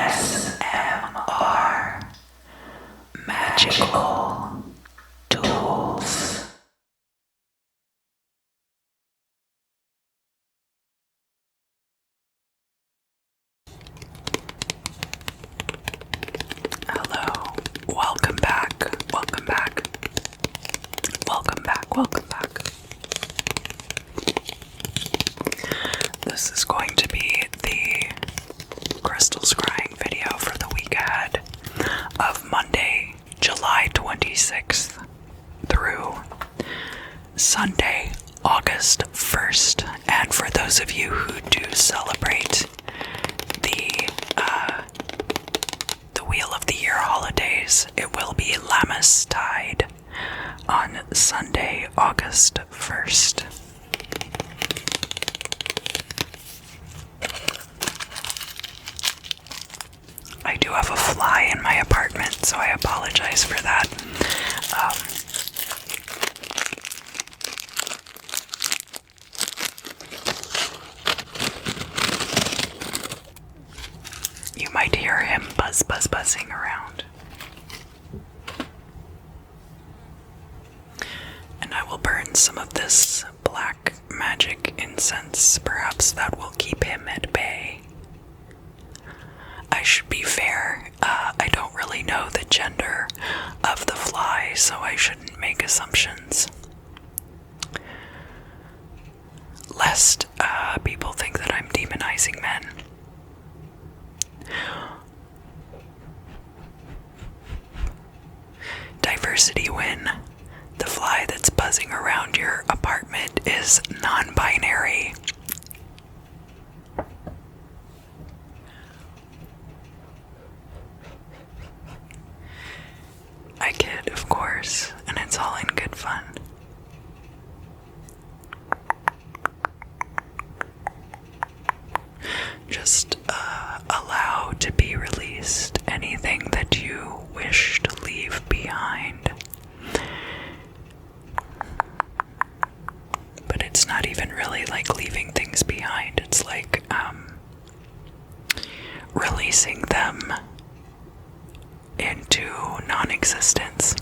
ASMR Magical Tools. Hello, welcome back, welcome back, welcome back, welcome back. This is going to be the crystal scrying video for the week ahead of Monday, July 26th through Sunday, August 1st. And for those of you who do celebrate the Wheel of the Year holidays, it will be Lammas Tide on Sunday, August 1st. I do have a fly in my apartment, so I apologize for that. You might hear him buzzing around. And I will burn some of this black magic incense. Perhaps that will keep him at bay. I should be fair, I don't really know the gender of the fly, so I shouldn't make assumptions. Lest people think that I'm demonizing men. Diversity win. The fly that's buzzing around your apartment is non-binary. I kid, of course, and it's all in good fun. Just allow to be released anything that you wish to leave behind. But it's not even really like leaving things behind, it's like releasing them into non-existence,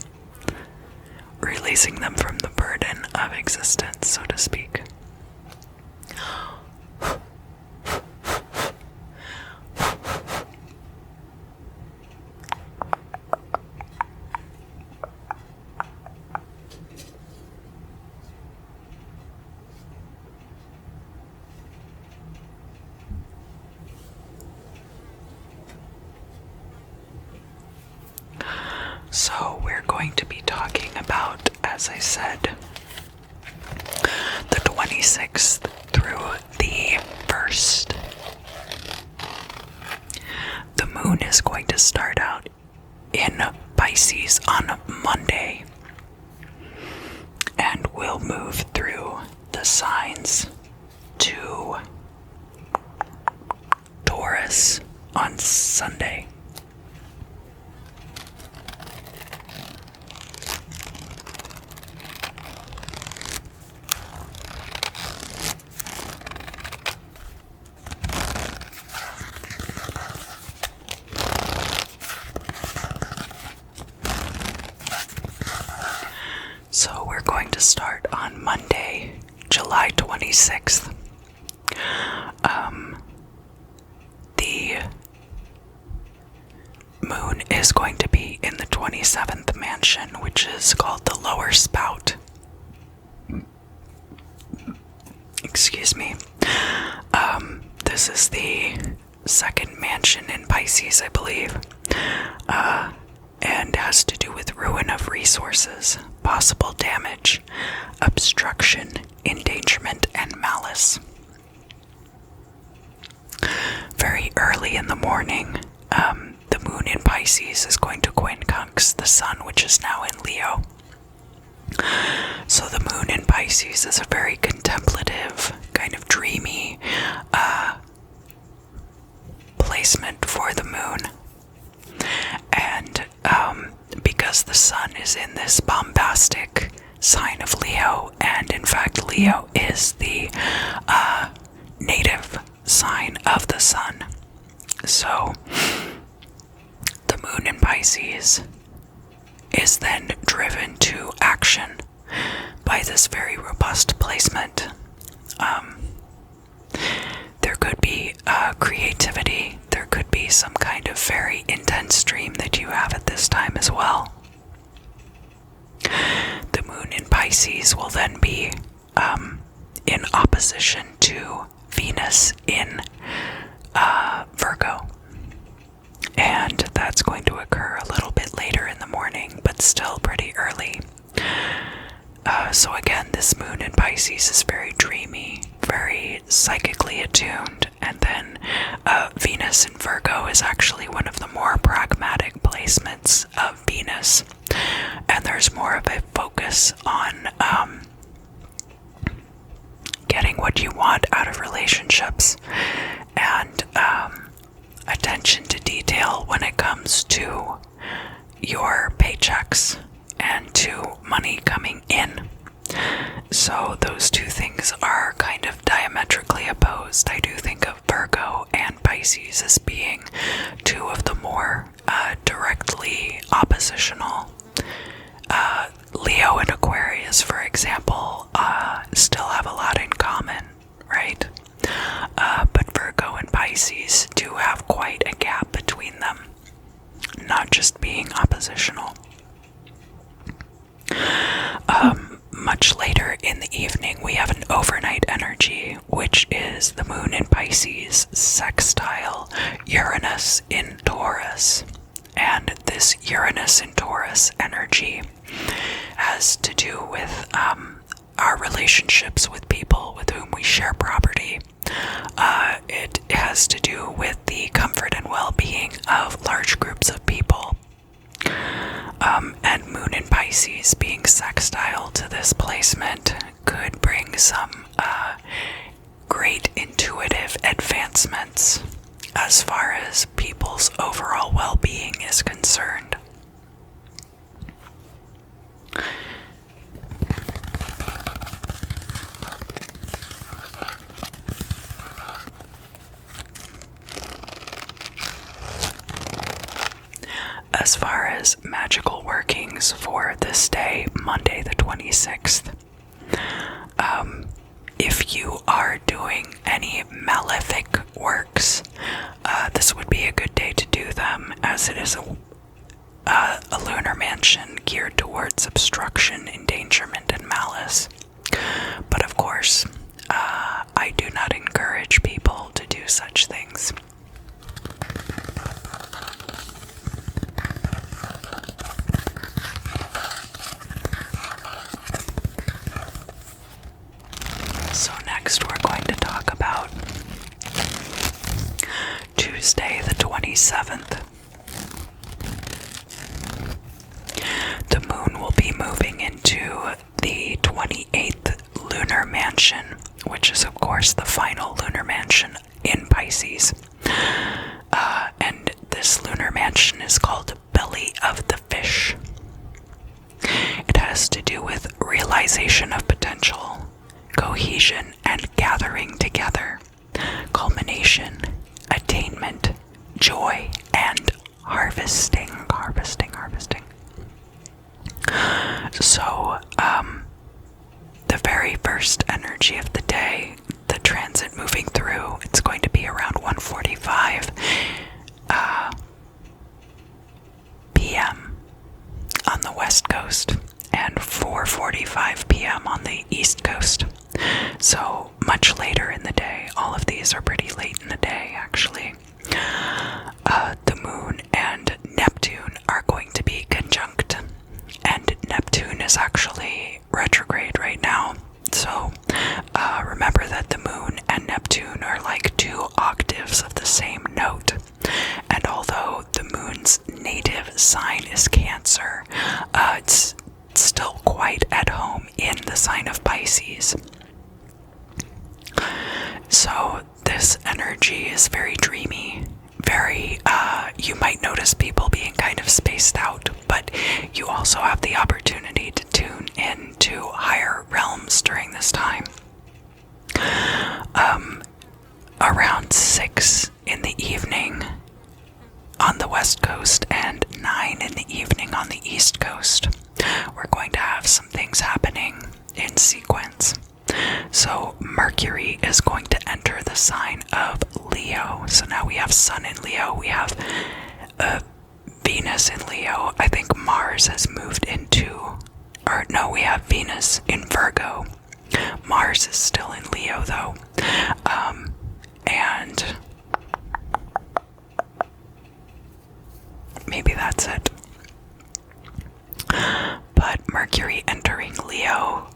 releasing them from the burden of existence, so to speak. So we're going to be talking about, as I said, the 26th through the 1st. The moon is going to start out in Pisces on Monday and will move through the signs to Taurus on Sunday. So we're going to start on Monday, July 26th. The moon is going to be in the 27th mansion, which is called the lower spout. Excuse me. This is the second mansion in Pisces, I believe. And has to do with ruin of resources, possible damage, obstruction, endangerment, and malice. Very early in the morning, the moon in Pisces is going to quincunx the sun, which is now in Leo. So the moon in Pisces is a very contemplative, kind of dreamy placement for the moon. And because the sun is in this bombastic sign of Leo, and in fact Leo is the native sign of the sun, so moon in Pisces is then driven to action by this very robust placement. There could be creativity, there could be some kind of very intense dream that you have at this time as well. The moon in Pisces will then be in opposition to Venus in Virgo. And that's going to occur a little bit later in the morning, but still pretty early. So again, this moon in Pisces is very dreamy, very psychically attuned, and then Venus in Virgo is actually one of the more pragmatic placements of Venus, and there's more of a focus on getting what you want out of relationships, and attention to detail when it comes to your paychecks and to money coming in. So those two things are kind of diametrically opposed. I do think of Virgo and Pisces as being two of the more directly oppositional. Leo and Aquarius, for example, still have a lot in common, right? But Virgo and Pisces do have quite a gap between them, not just being oppositional. Much later in the evening, we have an overnight energy, which is the moon in Pisces sextile Uranus in Taurus. And this Uranus in Taurus energy has to do with our relationships with people with whom we share property. It has to do with the comfort and well-being of large groups of people. And moon in Pisces being sextile to this placement could bring some great intuitive advancements as far as people's overall well-being is concerned. As far as magical workings for this day, Monday the 26th, if you are doing any malefic works, this would be a good day to do them, as it is a lunar mansion geared towards obstruction, endangerment, and malice. But of course, I do not encourage people to do such things. So next we're going to talk about Tuesday the 27th. The moon will be moving into the 28th lunar mansion, which is of course the final lunar mansion in Pisces. And this lunar mansion is called Belly of the Fish. It has to do with realization of potential, cohesion and gathering together, culmination, attainment, joy, and harvesting. So, the very first energy of the day, the transit moving through, it's going to be around 1:45 p.m. on the west coast and 4:45 p.m. on the east coast. So much later in the day. All of these are pretty late in the day, actually. The moon and Neptune are going to be conjunct, and Neptune is actually retrograde right now. So remember that the moon and Neptune are like two octaves of the same note. And although the moon's native sign is Cancer, it's still quite at home in the sign of Pisces. So this energy is very dreamy, very, you might notice people being kind of spaced out, but you also have the opportunity to tune into higher realms during this time. Around 6 in the evening on the west coast and on the East Coast. We're going to have some things happening in sequence. So Mercury is going to enter the sign of Leo. So now we have Sun in Leo, we have Venus in Leo. I think Mars has moved into, or no, we have Venus in Virgo. Mars is still in Leo though. And maybe that's it. But Mercury entering Leo,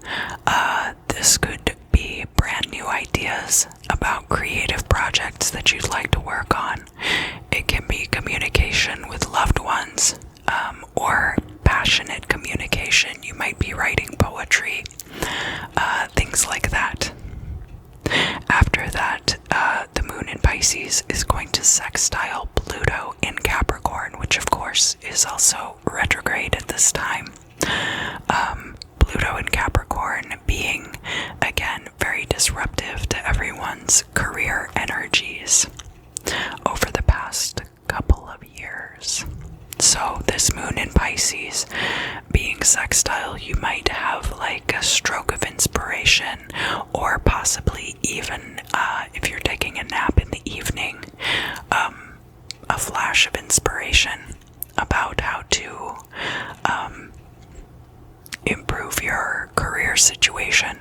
this could be brand new ideas about creative projects that you'd like to work on. It can be communication with loved ones, or passionate communication. You might be writing poetry, things like that. After that, the moon in Pisces is going to sextile Pluto in Capricorn, which of course is also retrograde at this time. Pluto in Capricorn being, again, very disruptive to everyone's career energies over the past couple of years. So this moon in Pisces being sextile, you might have like a stroke of inspiration, or possibly even if you're taking a nap in the evening, a flash of inspiration about how to improve your career situation.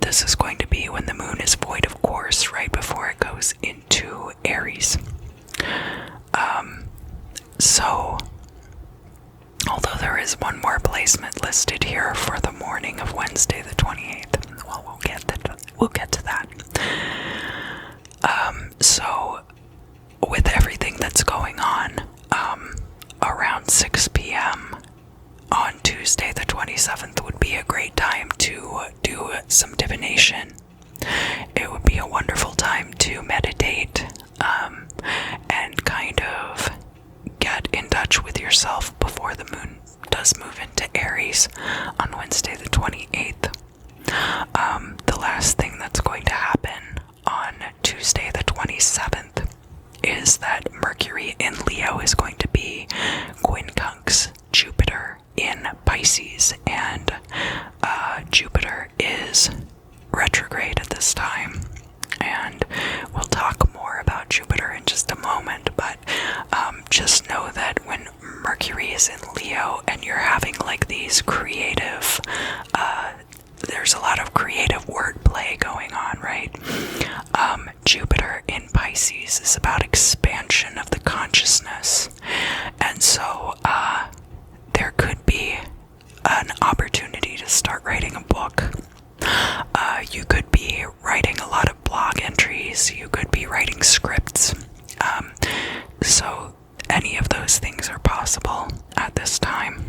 This is going to be when the moon is void of course, right before it goes into Aries. So, although there is one more placement listed here for the morning of Wednesday the 28th, well, we'll get to that. So, with everything that's going on, around 6 p.m. on Tuesday the 27th would be a great time to do some divination. It would be a wonderful time to meditate, and kind of get in touch with yourself before the moon does move into Aries on Wednesday the 28th. The last thing that's going to happen on Tuesday the 27th is that Mercury in Leo is going to be quincunx Jupiter in Pisces, and Jupiter is retrograde at this time. And we'll talk more about Jupiter in just a moment, but just know that when Mercury is in Leo and you're having like these creative, there's a lot of creative wordplay going on, right? Jupiter in Pisces is about expansion of the consciousness, and so there could be an opportunity to start writing a book. You could be writing a lot of blog entries, you could be writing scripts, so any of those things are possible at this time.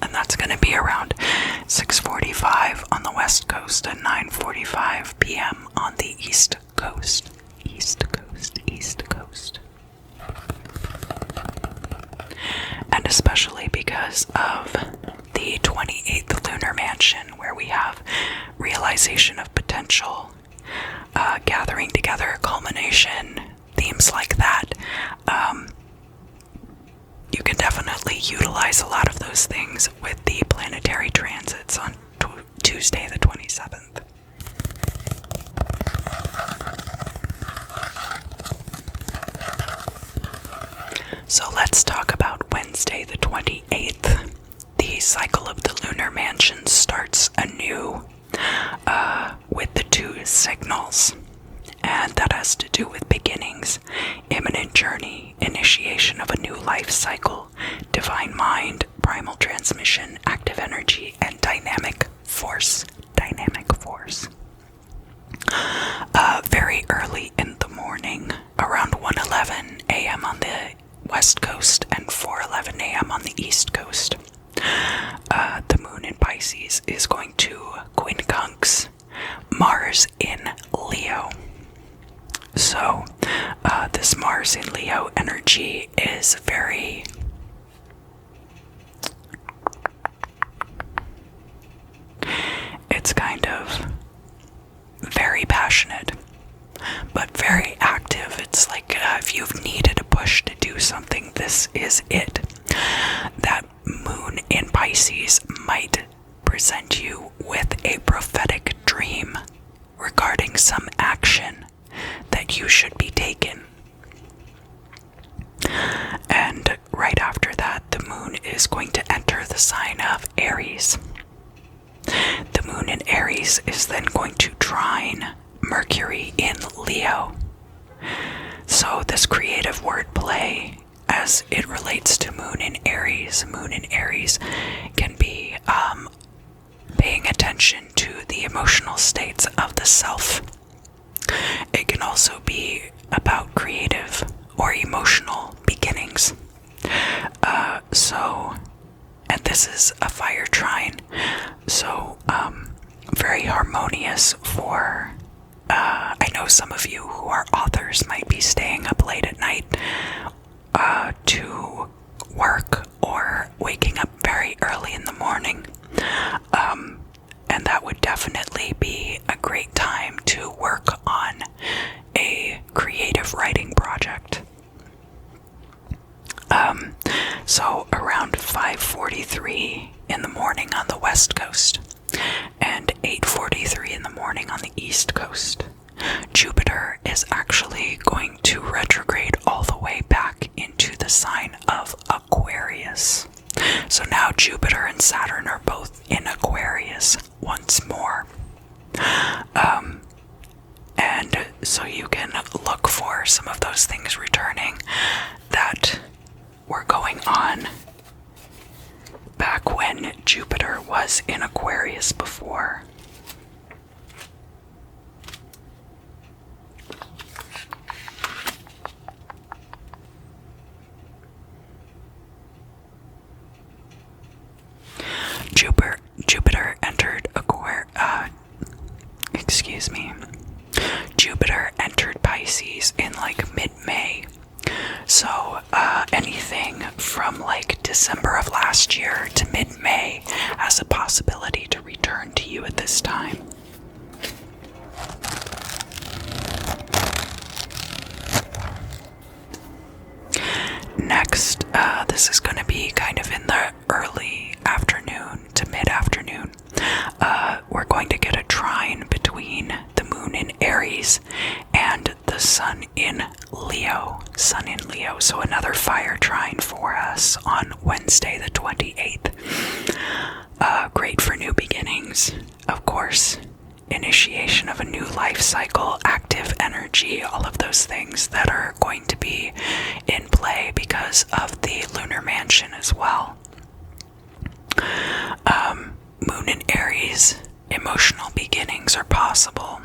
And that's going to be around 6:45 on the West Coast and 9:45 p.m. on the East Coast. East Coast, East Coast. And especially because of the 28th lunar mansion, where we have realization of potential, gathering together, culmination, themes like that. You can definitely utilize a lot of those things with the planetary transits on Tuesday the 27th. So let's talk about Wednesday the 28th. The cycle of the lunar mansion starts anew with the two signals, and that has to do with beginnings, imminent journey, initiation of a new life cycle, divine mind, primal transmission, active energy, and dynamic force. Very early in the morning, around 1:11 a.m. on the West Coast and 4:11 a.m. on the East Coast, the moon in Pisces is going to quincunx Mars in Leo. So, this Mars in Leo energy is very it's kind of very passionate, but very active. It's like if you've needed a push to do something, this is then going to trine Mercury in Leo. So this creative wordplay as it relates to Moon in Aries. Moon in Aries can be paying attention to the emotional states of the self. It can also be about creative or emotional beginnings. And this is a fire trine, so very harmonious for, I know some of you who are authors might be staying up late at night to work or waking up very early in the morning. And that would definitely be a great time to work on a creative writing project. So around 5:43 in the morning on the west coast and 8:43 in the morning on the east coast, Jupiter is actually going to retrograde all the way back into the sign of Aquarius. So now Jupiter and Saturn are both in Aquarius once more. And so you can look for some of those things returning that were going on back when Jupiter was in Aquarius before. Jupiter entered Jupiter entered Pisces in like mid-May. So anything from like December of last year to mid-May has a possibility to return to you at this time. Next, this is going to be kind of in the early afternoon to mid-afternoon. We're going to get a trine between the moon in Aries and the sun in Leo. So another fire trine for us on Wednesday the 28th. Great for new beginnings, of course. Initiation of a new life cycle, active energy, all of those things that are going to be in play because of the lunar mansion as well. Moon in Aries, emotional beginnings are possible.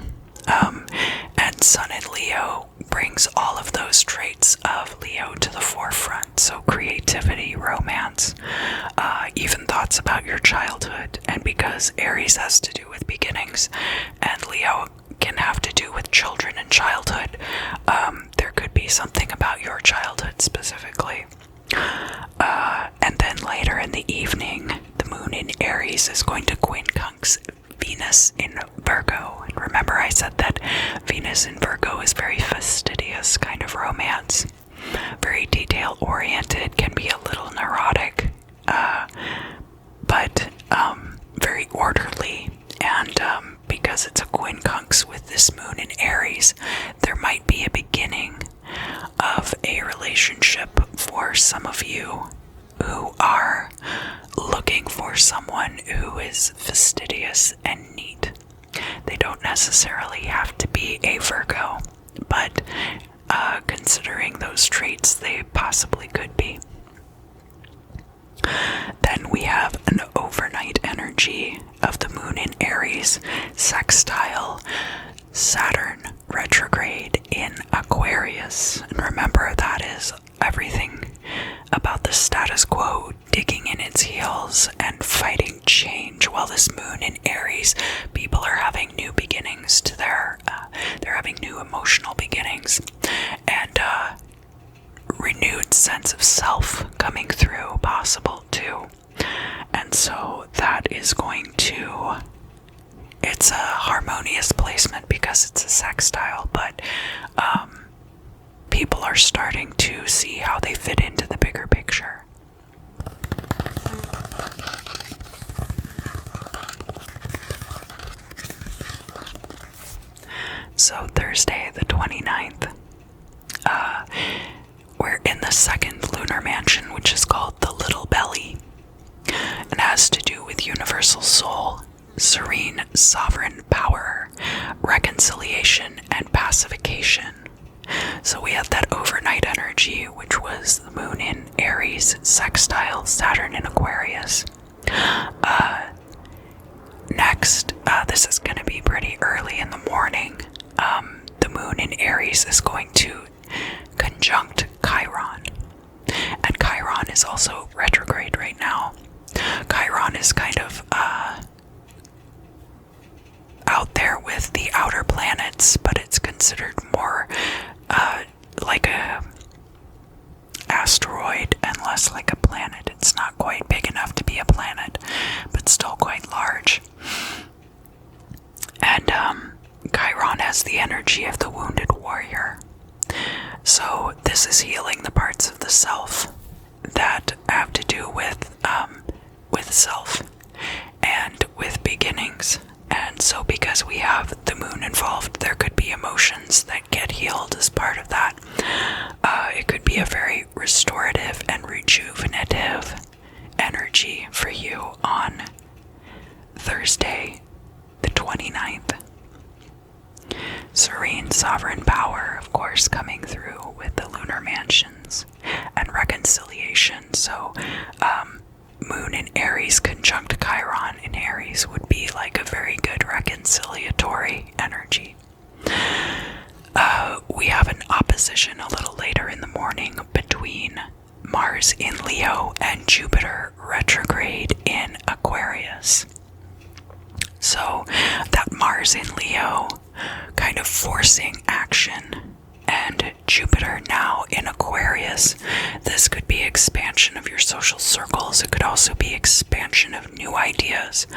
And Sun in Leo brings all of those traits of Leo to the forefront. So creativity, romance, even thoughts about your childhood. And because Aries has to do with beginnings and Leo can have to do with children and childhood, there could be something about your childhood specifically. And then later in the evening, the moon in Aries is going to quincunx Venus in Virgo. And remember I said that Venus in Virgo is very fastidious kind of romance. Very detail-oriented, can be a little neurotic, but very orderly. And because it's a quincunx with this moon in Aries, there might be a beginning of a relationship for some of you who are looking for someone who is fastidious and neat. They don't necessarily have to be a Virgo, but considering those traits, they possibly could be. Then we have an overnight energy of the moon in Aries, sextile Saturn retrograde in Aquarius. And remember, that is everything about the status quo digging in its heels and fighting change. While this moon in Aries, people are having new beginnings to they're having new emotional beginnings and renewed sense of self coming through possible too. And so that is going to, it's a harmonious placement because it's a sextile, but people are starting to see how they fit into the bigger picture. So Thursday the 29th, we're in the second lunar mansion, which is called the Little Belly, and has to do with universal soul, serene, sovereign power, reconciliation, and pacification. So we had that overnight energy, which was the moon in Aries, sextile Saturn in Aquarius. Next, this is going to be pretty early in the morning. The moon in Aries is going to conjunct Chiron. And Chiron is also retrograde right now. Chiron is kind of out there with the outer planets, but it's considered more like a asteroid and less like a planet. It's not quite big enough to be a planet, but still quite large. And Chiron has the energy of the wounded warrior. So this is healing the parts of the self that have to do with self and with beginnings. And so because we have the moon involved, there could be emotions that get healed as part of that. It could be a very restorative and rejuvenative energy for you on Thursday, the 29th. Serene sovereign power, of course, coming through with the lunar mansions and reconciliation. So, moon in Aries conjunct Chiron in Aries would be like a very good reconciliatory energy. We have an opposition a little later in the morning between Mars in Leo and Jupiter retrograde in Aquarius. So that Mars in Leo kind of forcing action, and Jupiter now in Aquarius, this could be expansion of your social circles. It could also be expansion of new ideas.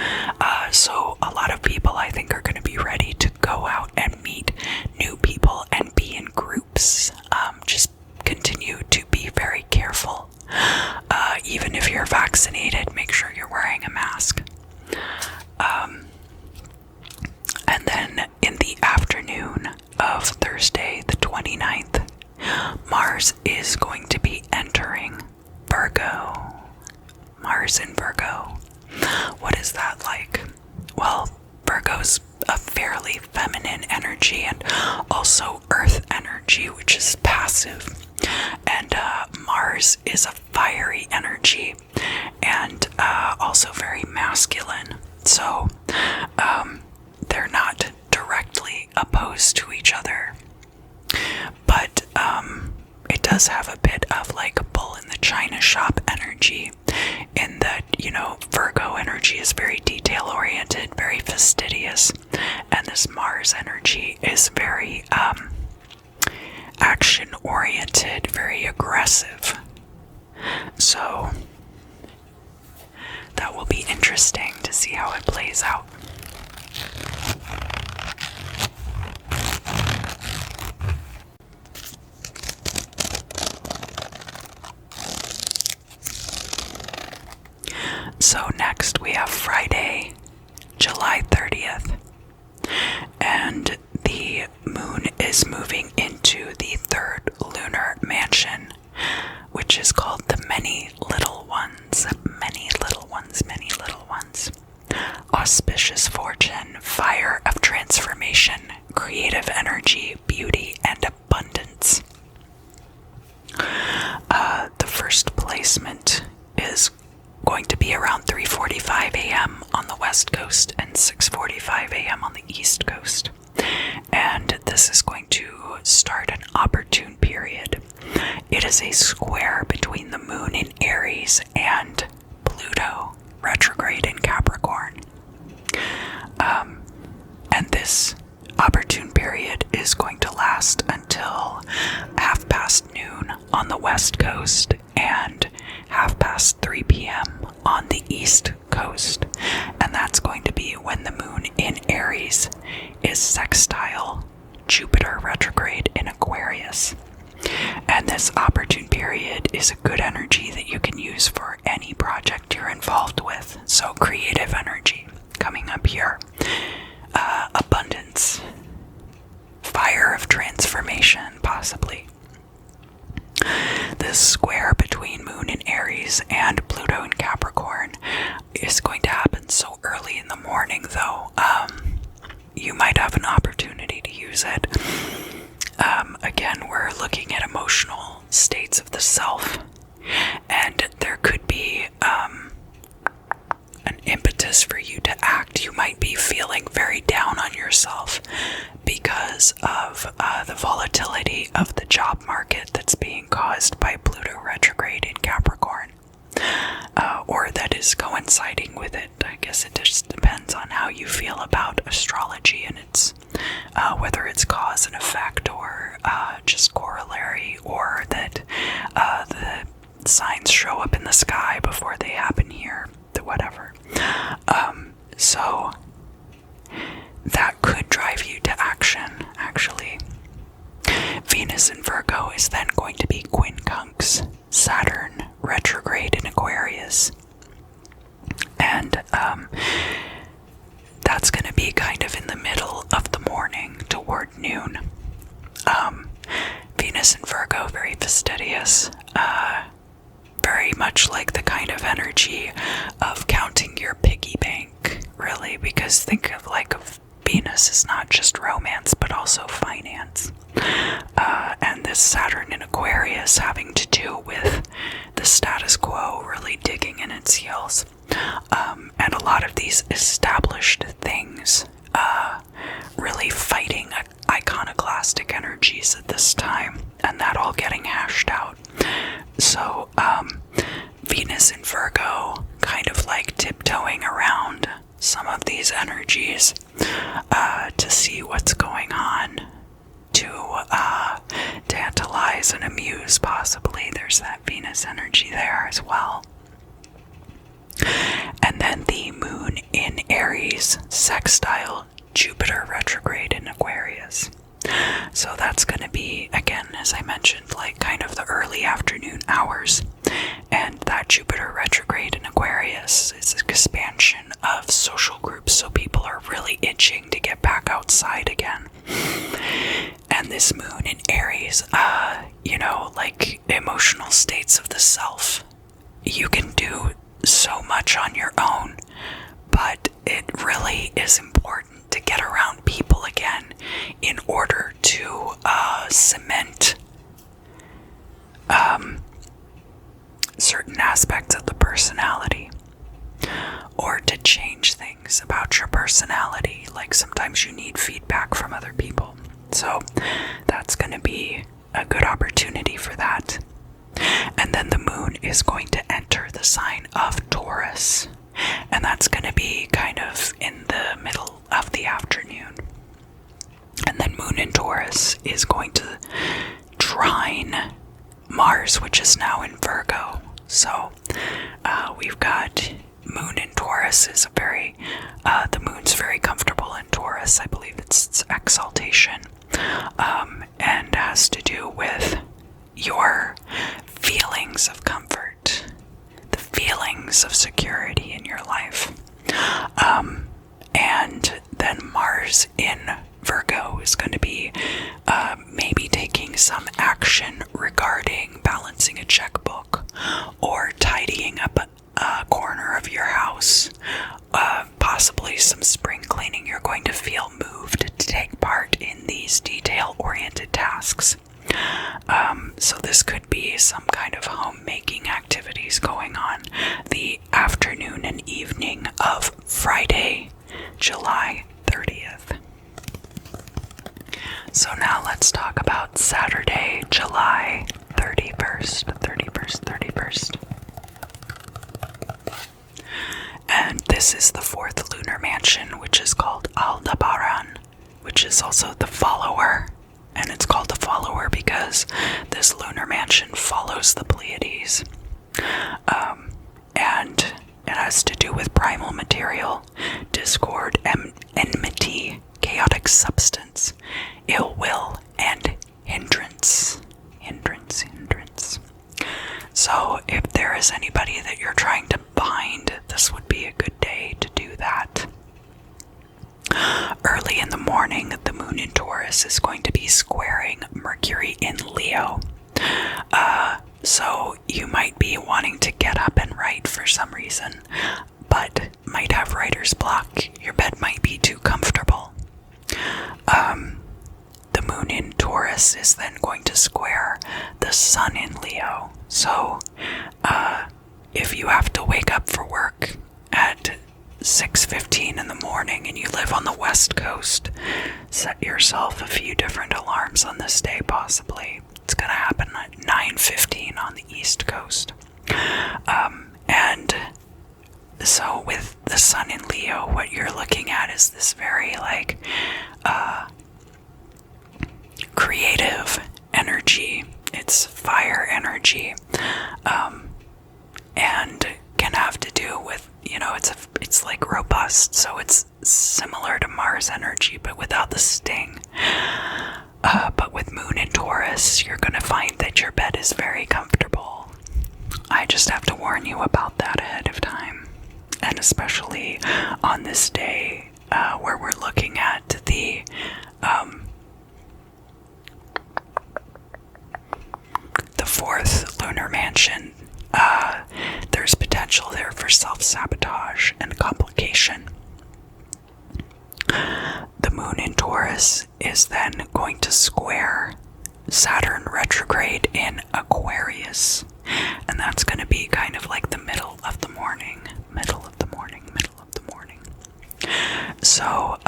So a lot of people, I think, are going to be ready to go out and meet new people and be in groups. Just continue to be very careful. Even if you're vaccinated, make sure you're wearing a mask. And then in the afternoon of Thursday, the 29th, Mars is going to be entering Virgo. Mars in Virgo. What is that like? Well, Virgo's a fairly feminine energy and also earth energy, which is passive. And Mars is a fiery energy and also very masculine. So, they're not directly opposed to each other, but it does have a bit of like a bull in the china shop energy, in that, you know, Virgo energy is very detail oriented, very fastidious, and this Mars energy is very action oriented, very aggressive. So that will be interesting to see how it plays out. So next we have Friday, July 30th, and the moon is moving into the third lunar mansion, which is called the Many Little Ones. Many little ones, many little ones. Auspicious fortune, fire of transformation, creative energy, beauty, and abundance. The first placement is going to be around 3:45 a.m. on the west coast and 6:45 a.m. on the east coast. And this is going to start an opportune period. It is a square between the moon in Aries and Pluto, retrograde in Capricorn. And this opportune period is going to last until noon on the west coast and 3 p.m. on the east coast. And that's going to be when the moon in Aries is sextile Jupiter retrograde in Aquarius. And this opportune period is a good energy that you can use for any project you're involved with. So creative energy coming up here. Abundance. Fire of transformation, possibly. This square between moon in Aries and Pluto in Capricorn is going to happen so early in the morning, though, might have an opportunity to use it. Again, we're looking at emotional states of the self, and there could be an impetus for you to act. You might be feeling very down on yourself because of the volatility of the job market that's being caused by Pluto retrograde in Capricorn, or that is coinciding with it. I guess it just depends on how you feel about astrology, and it's whether it's cause and effect, or just corollary, or that the signs show up in the sky before they happen here, whatever. So that could drive you to action, actually. Venus in Virgo is then going to be quincunx Saturn retrograde in Aquarius. And that's going to be kind of in the middle of the morning toward noon. Venus in Virgo, very fastidious, very much like the kind of energy of counting your piggy bank, really, because think of Venus is not just romance, but also finance. And this Saturn in Aquarius having to do with the status quo really digging in its heels. And a lot of these established things really fighting iconoclastic energies at this time, and that all getting hashed out. So Venus in Virgo kind of like tiptoeing around some of these energies to see what's going on, to tantalize and amuse, possibly. There's that Venus energy there as well. And then the moon in Aries sextile Jupiter retrograde in Aquarius. So that's going to be, again, as I mentioned, like kind of the early afternoon hours. And that Jupiter retrograde in Aquarius is an expansion of social groups, so people are really itching to get back outside again. And this moon in Aries, like emotional states of the self. You can do so much on your own, but it really is important to get around people again in order to cement certain aspects of the personality, or to change things about your personality. Like sometimes you need feedback from other people. So that's going to be a good opportunity for that. And then the moon is going to enter the sign of Taurus, and that's going to be kind of in the middle of the afternoon. And then moon in Taurus is going to trine Mars, which is now in Virgo. So we've got moon in Taurus is the moon's very comfortable in Taurus. I believe it's exaltation, and has to do with your feelings of comfort, the feelings of security in your life. And then Mars in Virgo is going to be maybe taking some action regarding balancing a checkbook, or tidying up a corner of your house, possibly some spring cleaning. You're going to feel moved to take part in these detail-oriented tasks. So this could be some kind of homemaking activities going on the afternoon and evening of Friday, July 30th. So now let's talk about Saturday, July 31st. And this is the fourth lunar mansion, which is called Aldebaran, which is also the follower. And it's called the follower because this lunar mansion follows the Pleiades. And it has to do with primal material, discord, enmity, chaotic substance, ill will, and hindrance. So if there is anybody that you're trying to bind, this would be a good day to do that. Early in the morning, the moon in Taurus is going to be squaring Mercury in Leo. So you might be wanting to get up and write for some reason, but might have writer's block. Your bed might be too comfortable. Uranus is then going to square the sun in Leo. So, if you have to wake up for work at 6:15 in the morning and you live on the West Coast, set yourself a few different alarms on this day, possibly. It's going to happen at 9:15 on the East Coast. And so with the sun in Leo, what you're looking at is this very, creative energy. It's fire energy. And can have to do with, it's like robust, so it's similar to Mars energy, but without the sting. But with Moon in Taurus, you're going to find that your bed is very comfortable. I just have to warn you about that ahead of time. And especially on this day, where we're looking at the fourth lunar mansion, there's potential there for self-sabotage and complication. The moon in Taurus is then going to square Saturn retrograde in Aquarius, and that's going to be kind of like the middle of the morning. So,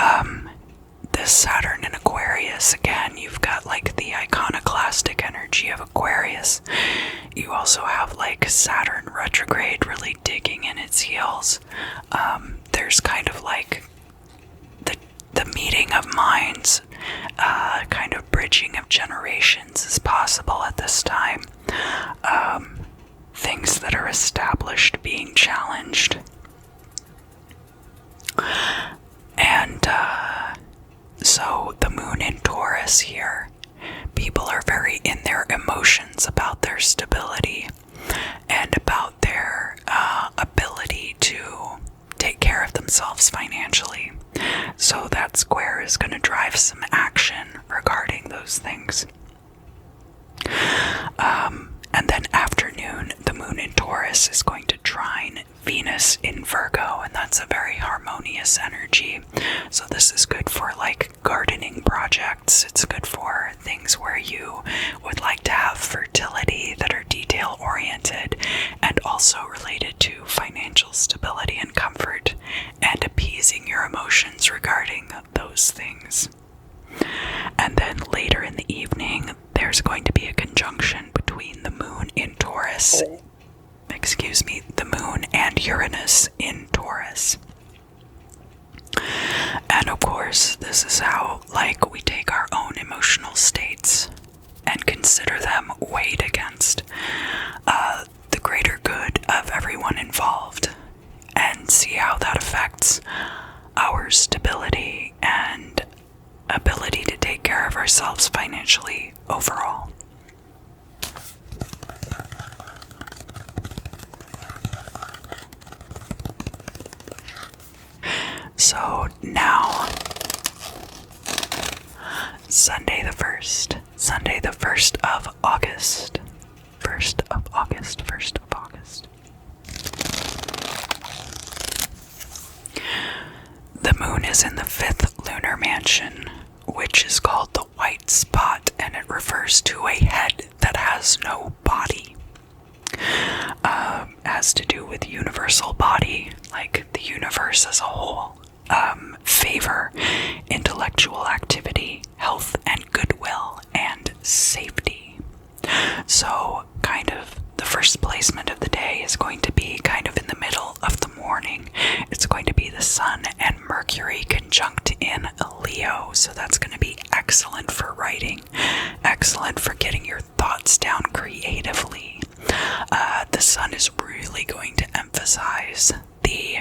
this Saturn in Aquarius, again, you've got like the iconoclastic energy of Aquarius. You also have like Saturn retrograde really digging in its heels. There's kind of like the meeting of minds, kind of bridging of generations is possible at this time. Things that are established being challenged. And so the moon in Taurus here, people are very in their emotions about their stability and about their ability to take care of themselves financially. So that square is going to drive some action regarding those things. And then afternoon, the moon in Taurus is going to trine Venus in Virgo, and that's a very harmonious energy. So this is good for like gardening projects. It's good for things where you would like to have fertility that are detail oriented and also related to financial stability and comfort and appeasing your emotions regarding those things. And then later in the evening, there's going to be a conjunction between the moon in Taurus, the moon and Uranus in Taurus. And of course, this is how, we take our own emotional states and consider them weighed against the greater good of everyone involved, and see how that affects our stability and ability to take care of ourselves financially overall. So now, Sunday the 1st of August. The moon is in the 5th lunar mansion, which is called the white spot, and it refers to a head that has no body. Has to do with universal body, like the universe as a whole. Favor, intellectual activity, health and goodwill, and safety. So, kind of the first placement of the day is going to be kind of in the middle of the morning. It's going to be the Sun and Mercury conjunct in Leo, so that's going to be excellent for writing, excellent for getting your thoughts down creatively. The Sun is really going to emphasize the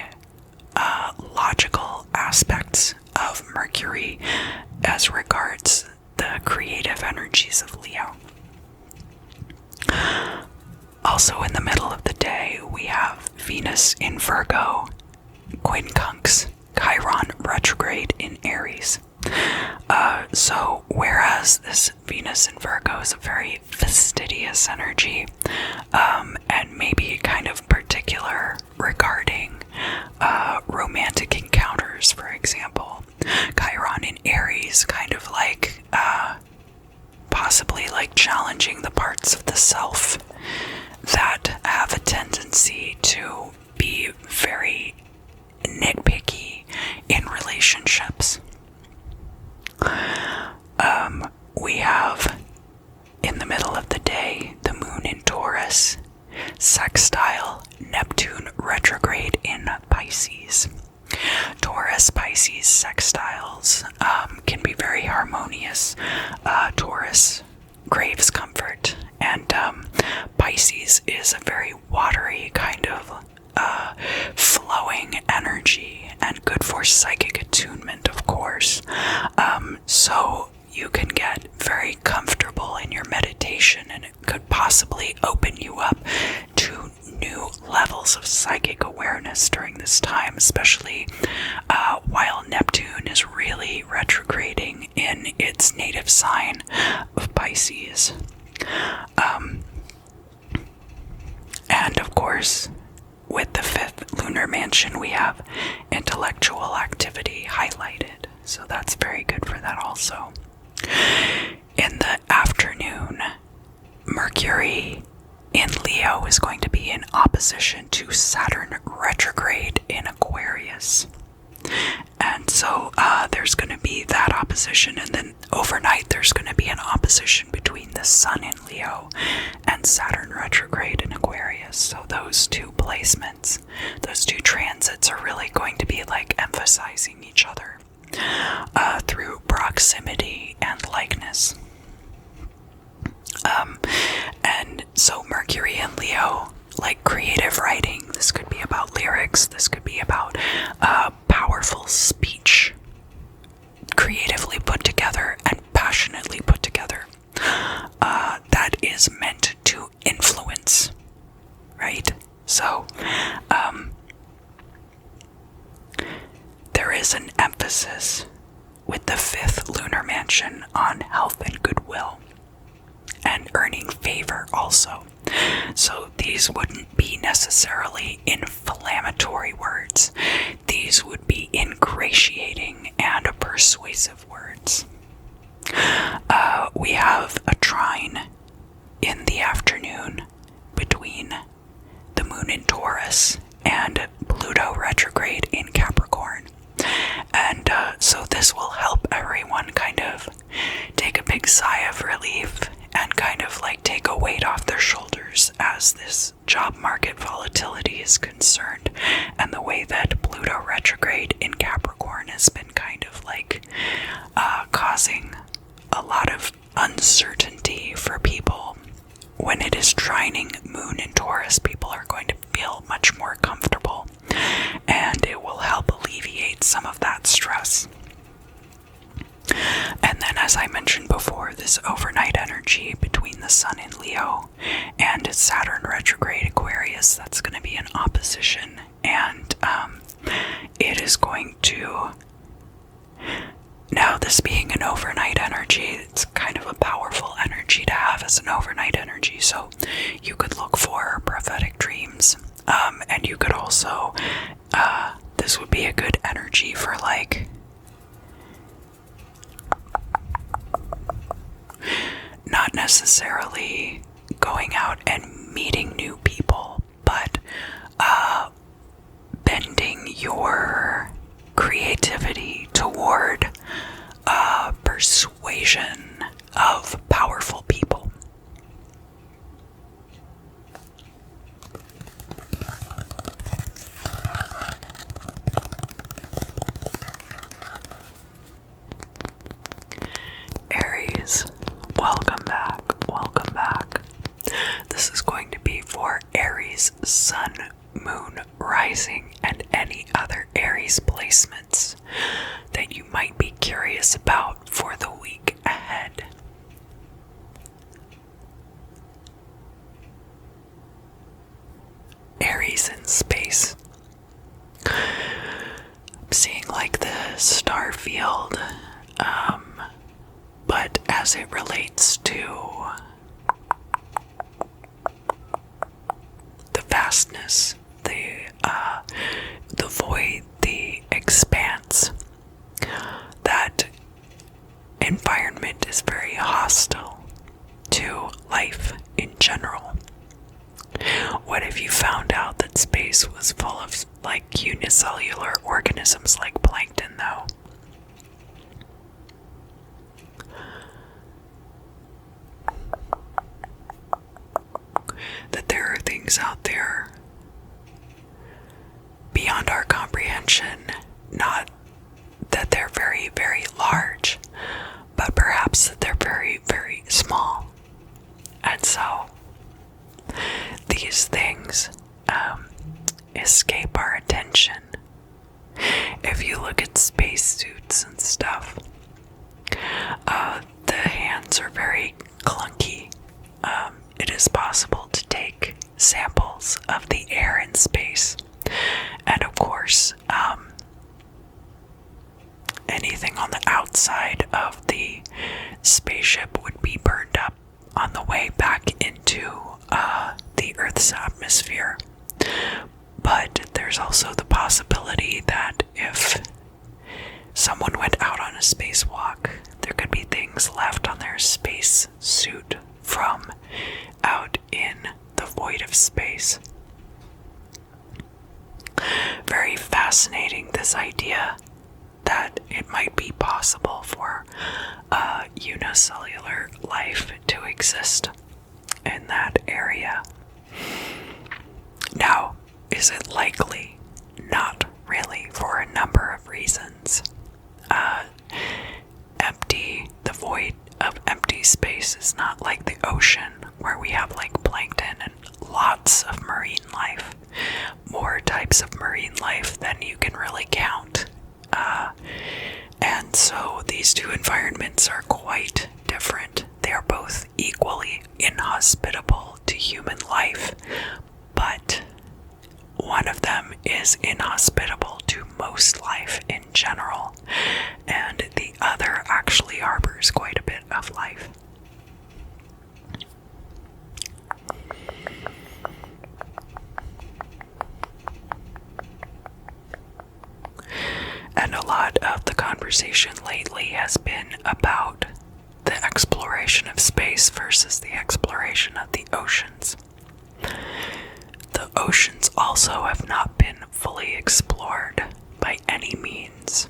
logical aspects of Mercury as regards the creative energies of Leo. Also in the middle of the day, we have Venus in Virgo, quincunx Chiron retrograde in Aries. So whereas this Venus in Virgo is a very fastidious energy, and maybe kind of particular regarding romantic encounters, for example, Chiron in Aries kind of like like challenging the parts of the self that have a tendency to be very nitpicky in relationships. We have, in the middle of the day, the moon in Taurus, sextile Neptune retrograde in Pisces. Taurus Pisces sextiles can be very harmonious. Taurus craves comfort, and Pisces is a very watery kind of flowing energy and good for psychic attunement, of course. So you can get very comfortable in your meditation, and it could possibly open you up to new levels of psychic awareness during this time, especially while Neptune is really retrograding in its native sign of Pisces. And of course, with the 5th lunar mansion, we have intellectual activity highlighted, so that's very good for that also. In the afternoon, Mercury in Leo is going to be in opposition to Saturn retrograde in Aquarius. And so there's going to be that opposition, and then overnight there's going to be an opposition between the Sun in Leo and Saturn retrograde in Aquarius. So those two placements, those two transits are really going to be like emphasizing each other through proximity and likeness. And so Mercury in Leo, like creative writing, this could be about lyrics, this could be about powerful speech, creatively put together and passionately put together, that is meant to influence, right? So there is an emphasis with the 5th lunar mansion on health and goodwill, and earning favor also. So these wouldn't be necessarily inflammatory words. These would be ingratiating and persuasive words. We have a trine in the afternoon between the moon in Taurus and Pluto retrograde in Capricorn. And so this will help everyone kind of take a big sigh of relief and kind of like take a weight off their shoulders as this job market volatility is concerned, and the way that Pluto retrograde in Capricorn has been kind of like causing a lot of uncertainty for people. When it is trining moon in Taurus, people are going to feel much more comfortable, and it will help alleviate some of that stress. And then, as I mentioned before, this overnight energy between the Sun in Leo and Saturn retrograde Aquarius, that's going to be in opposition, and it is going to, now this being an overnight energy, it's kind of a powerful energy to have as an overnight energy, so you could look for prophetic dreams, and you could also, this would be a good energy for like not necessarily going out and meeting new people, but bending your creativity toward persuasion of powerful people. Aries, welcome back, welcome back. This is going to be for Aries, Sun, Moon, Rising, and any other Aries placements that you might be curious about for the week ahead. Aries in space. I'm seeing like the star field, but as it relates to the vastness, the void, the expanse, that environment is very hostile. to life in general. What if you found out that space was full of like unicellular organisms like plankton, though? That there are things out there beyond our comprehension, not that they're very, very large, but perhaps that they're very, very small. And so, these things escape our attention. If you look at spacesuits and stuff, the hands are very clunky. It is possible to take samples of the air in space, and of course, anything on the outside of the spaceship would be burned up on the way back into the Earth's atmosphere. But there's also the possibility that if someone went out on a spacewalk, there could be things left on their space suit from out in the void of space. Very fascinating, this idea that it might be possible for unicellular life to exist in that area. Now, is it likely? Not really, for a number of reasons. The void of empty space is not like the ocean, where we have like plankton and lots of marine life. More types of marine life than you can really count. And so these two environments are quite different. They are both equally inhospitable to human life, but one of them is inhospitable to most life in general, and the other actually harbors quite a bit of life. And a lot of the conversation lately has been about the exploration of space versus the exploration of the oceans. The oceans also have not been fully explored by any means,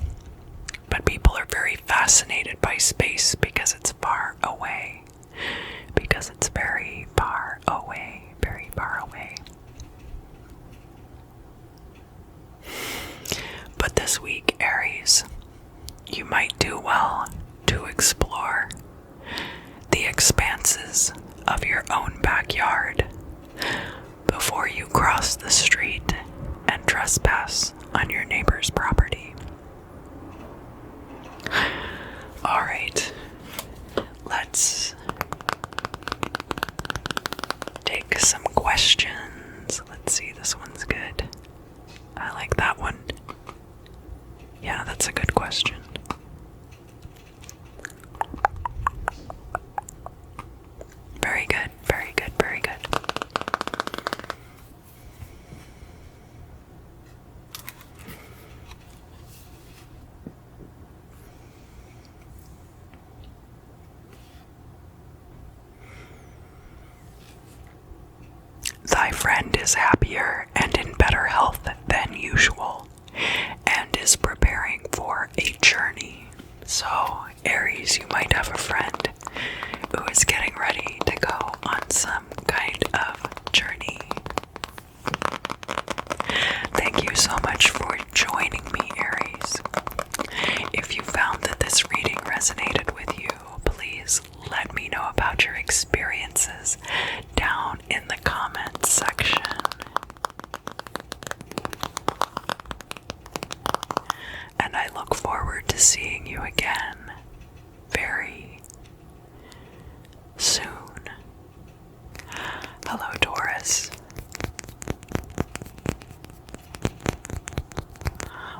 but people are very fascinated by space because it's far away, because it's very far away, very far away. But this week, Aries, you might do well to explore the expanses of your own backyard before you cross the street and trespass on your neighbor's property. Alright, let's take some questions. Let's see, this one's good. I like that one. Yeah, that's a good question. Very good, very good, very good. Thy friend is happier and in better health than usual, and is preparing for a journey. So, Aries, you might have a friend who is getting ready to go on some kind of journey. Thank you so much for joining me, Aries. If you found that this reading resonated with you, please let me know about your experiences down in the comments section. And I look forward to seeing you again very soon. Hello, Taurus.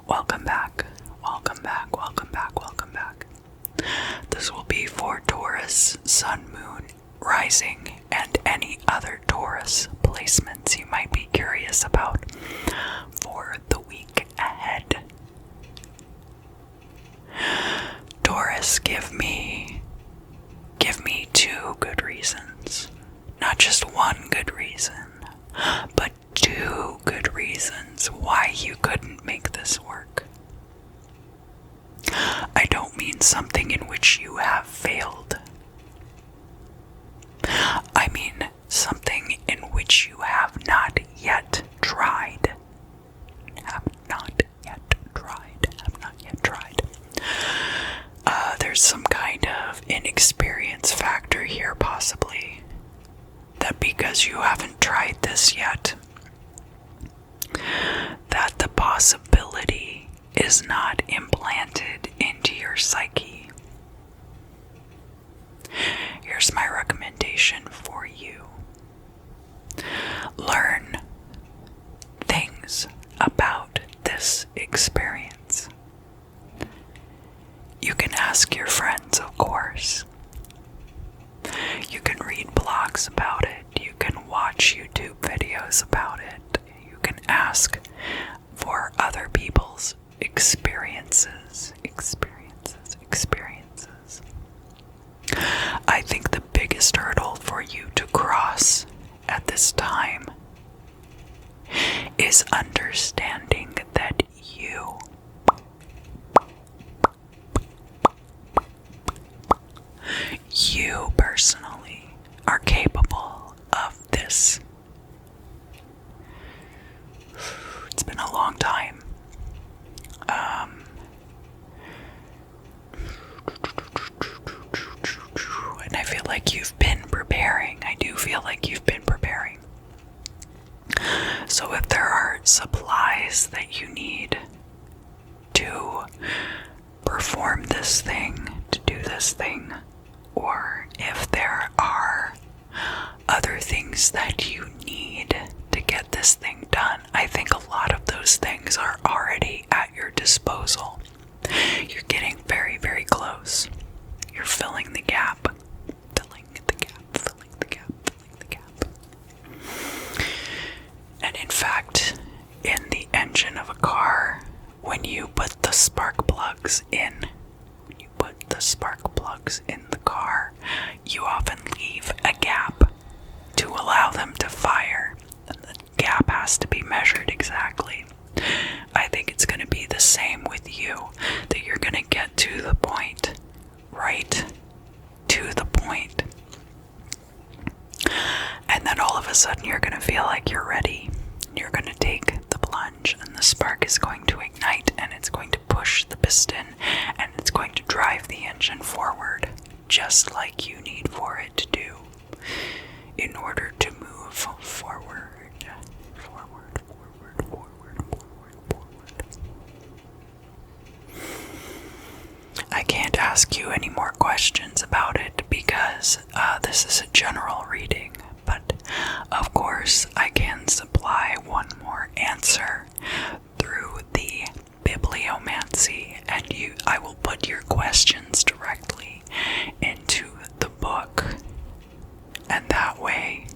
Welcome back, welcome back, welcome back, welcome back. This will be for Taurus, Sun, Moon, Rising, and any other Taurus placements you might be curious about for the week ahead. Taurus, give me 2 good reasons not just one good reason, but two good reasons why you couldn't make this work. I don't mean something in which you have failed. I mean something in which you have not yet tried. There's some kind of inexperience factor here, possibly. That because you haven't tried this yet, that the possibility is not implanted into your psyche. Here's my recommendation for you. Learn things about this experience. You can ask your friends, of course. You can read blogs about it. You can watch YouTube videos about it. You can ask for other people's experiences. I think the biggest hurdle for you to cross at this time is understanding that you personally are capable of this. It's been a long time. And I feel like you've been preparing. I do feel like you've been preparing. So if there are supplies that you need to perform this thing, to do this thing, or if there are other things that you need to get this thing done, I think a lot of those things are already at your disposal. You're getting very, very close. You're filling the gap. And in fact, in the engine of a car, when you put the spark plugs in the car, you often leave a gap to allow them to fire. And the gap has to be measured exactly. I think it's going to be the same with you, that you're going to get to the point, right to the point. And then all of a sudden you're going to feel like you're ready. You're going to take the plunge and the spark is going to ignite and it's going to push the piston and it's going to drive the engine forward, just like you need for it to do in order to move forward. I can't ask you any more questions about it because this is a general reading, but of course I can supply one more answer through the bibliomancy, and I will put your questions directly into the book, and that way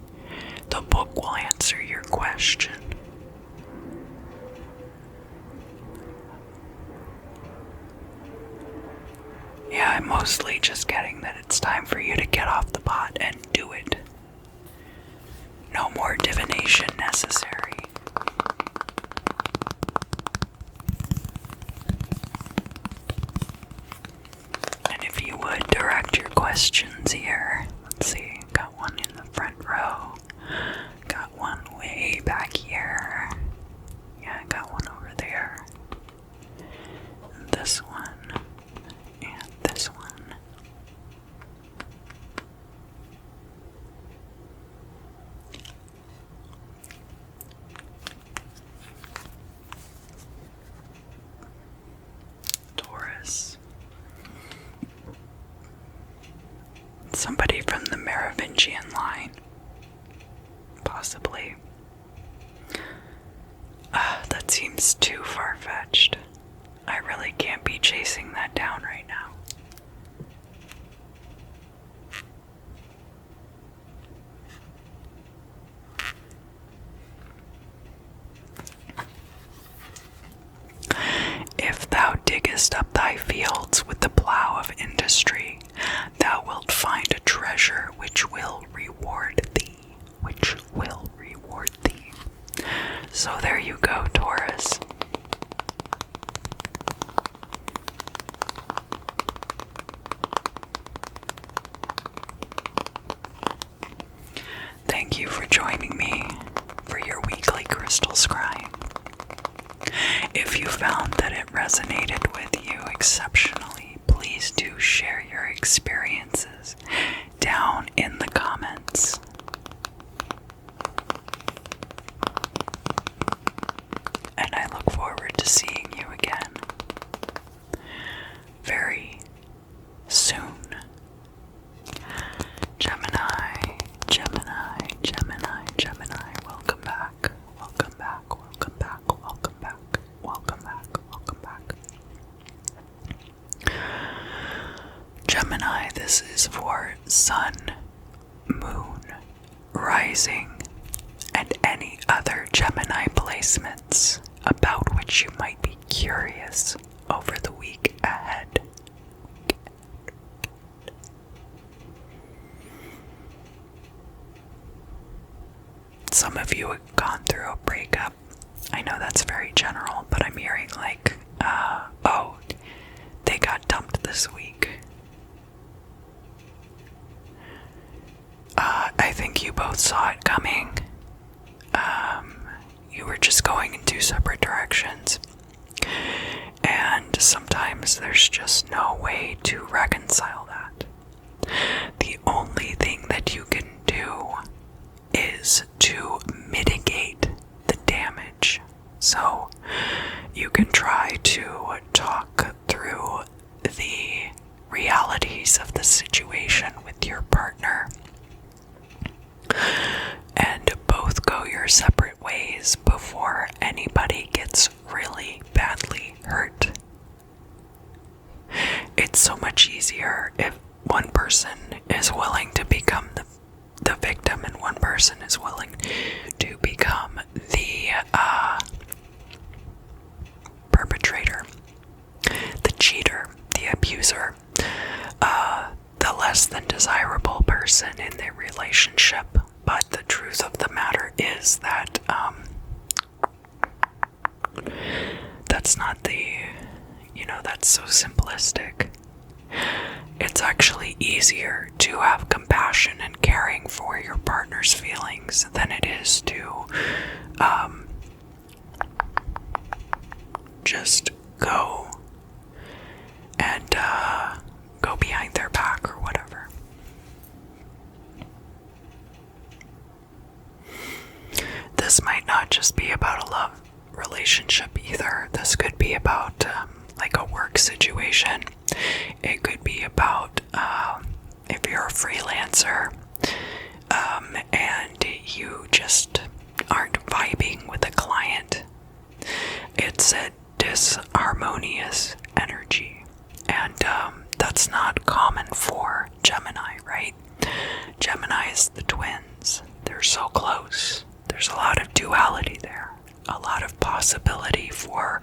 the book will answer your question. Yeah, I'm mostly just getting that it's time for you to get off the pot and do it. No more divination necessary. And if you would direct your questions here. Let's see, got one in the front row. Got one way back here. Yeah, got one over there. And this one. This one. Taurus. Somebody from the Merovingian line. Possibly. That seems too far-fetched. I really can't be chasing that down right now. If thou diggest up thy fields with the plough of industry, thou wilt find a treasure which will reward thee. which will reward thee. So there you go, Taurus. Thank you for joining me for your weekly crystal scrying. If you found that it resonated with you exceptionally, please do share your experiences down in the comments. And I look forward to seeing you again very soon. Gemini, Gemini, Gemini, Gemini, welcome back, welcome back, welcome back, welcome back, welcome back, welcome back. Gemini, this is for Sun, Moon, Rising, and any other Gemini placements about which you might be curious over the week ahead. Some of you have gone through a breakup. I know that's very general, but I'm hearing like, oh, they got dumped this week. I think you both saw it coming. You were just going in two separate directions. And sometimes there's just no way to reconcile that. The only thing that you can do is to mitigate the damage. So you can try to talk through the realities of the situation with your partner and both go your separate ways before anybody gets really badly hurt. It's so much easier if one person is willing to become the victim and one person is willing to become the perpetrator, the cheater, the abuser, the less than desirable person in the relationship. But the truth of the matter is that that's not that's so simplistic. It's actually easier to have compassion and caring for your partner's feelings than it is to just go and go behind their back or whatever. This might not just be about a love relationship either. This could be about like a work situation. It could be about if you're a freelancer and you just aren't vibing with a client. It's a disharmonious energy, and that's not common for Gemini, right? Gemini is the twins. They're so close. There's a lot of duality there, a lot of possibility for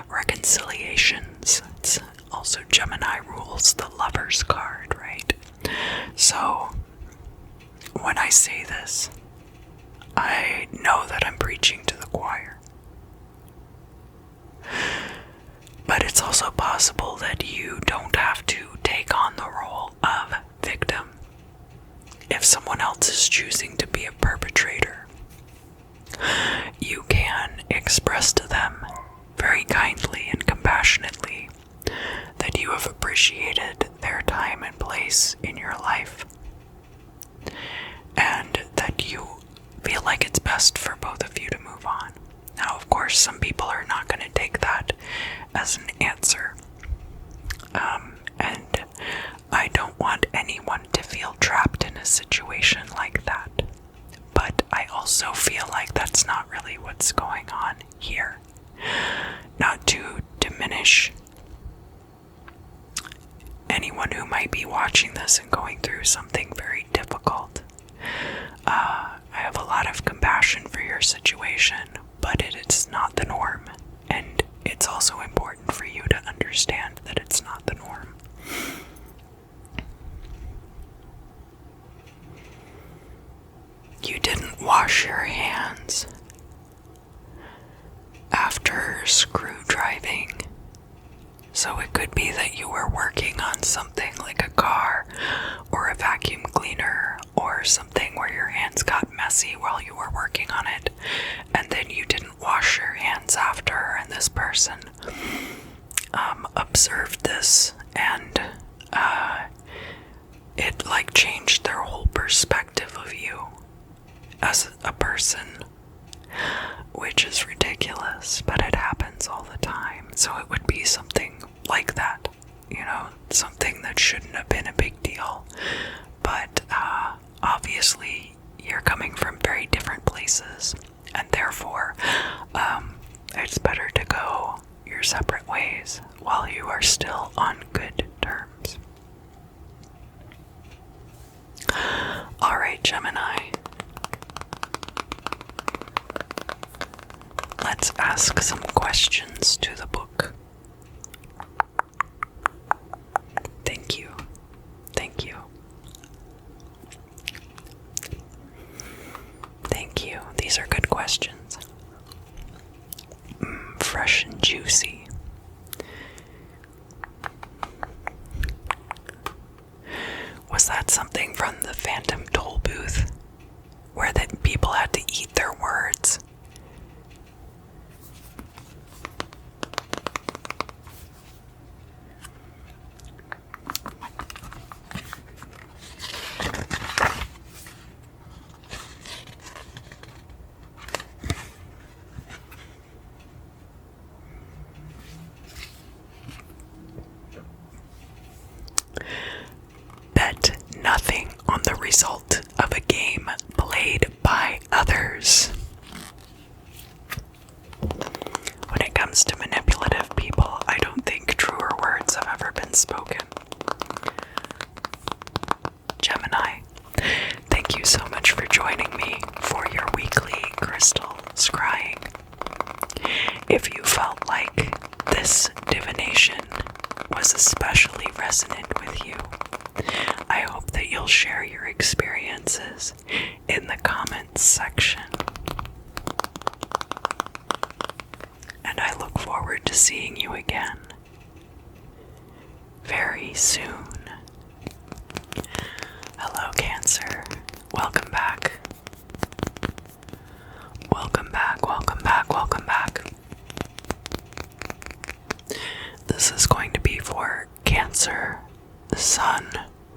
reconciliations. It's also Gemini rules the Lover's card, right? So when I say this, I know that I'm preaching to the choir. But it's also possible that you don't have to take on the role of victim if someone else is choosing to be a perpetrator. You can express to them very kindly and compassionately that you have appreciated their time and place in your life, and that you feel like it's best for both of you to move on. Now, of course, some people are not going to take that as an answer. And I don't want anyone to feel trapped in a situation like that. But I also feel like that's not really what's going on here. Not to diminish anyone who might be watching this and going through something very difficult. I have a lot of compassion for your situation, but it is not the norm. And it's also important for you to understand that it's not the norm. You did didn't wash your hands after screw driving. So it could be that you were working on something like a car or a vacuum cleaner or something where your hands got messy while you were working on it, and then you didn't wash your hands after, and this person observed this, and it like changed their whole perspective of you as a person, which is ridiculous, but it happens all the time. So it would be something like that, something that shouldn't have been a big deal, but obviously you're coming from very different places, and therefore it's better to go your separate ways while you are still on good terms. Alright, Gemini. Let's ask some questions to the book. Thank you. Thank you. Thank you. These are good questions. Fresh and juicy. Was that something from the Phantom Toll Booth where that people had to eat their words? Bet nothing on the result of a game played by others. When it comes to manipulative people, I don't think truer words have ever been spoken. Gemini, thank you so much for joining me for your weekly crystal scrying. If you felt like this divination was especially resonant with you, I hope that you'll share your experiences in the comments section. And I look forward to seeing you again very soon. Hello, Cancer. Welcome back. Welcome back, welcome back, welcome back. This is going to be for Cancer, Sun,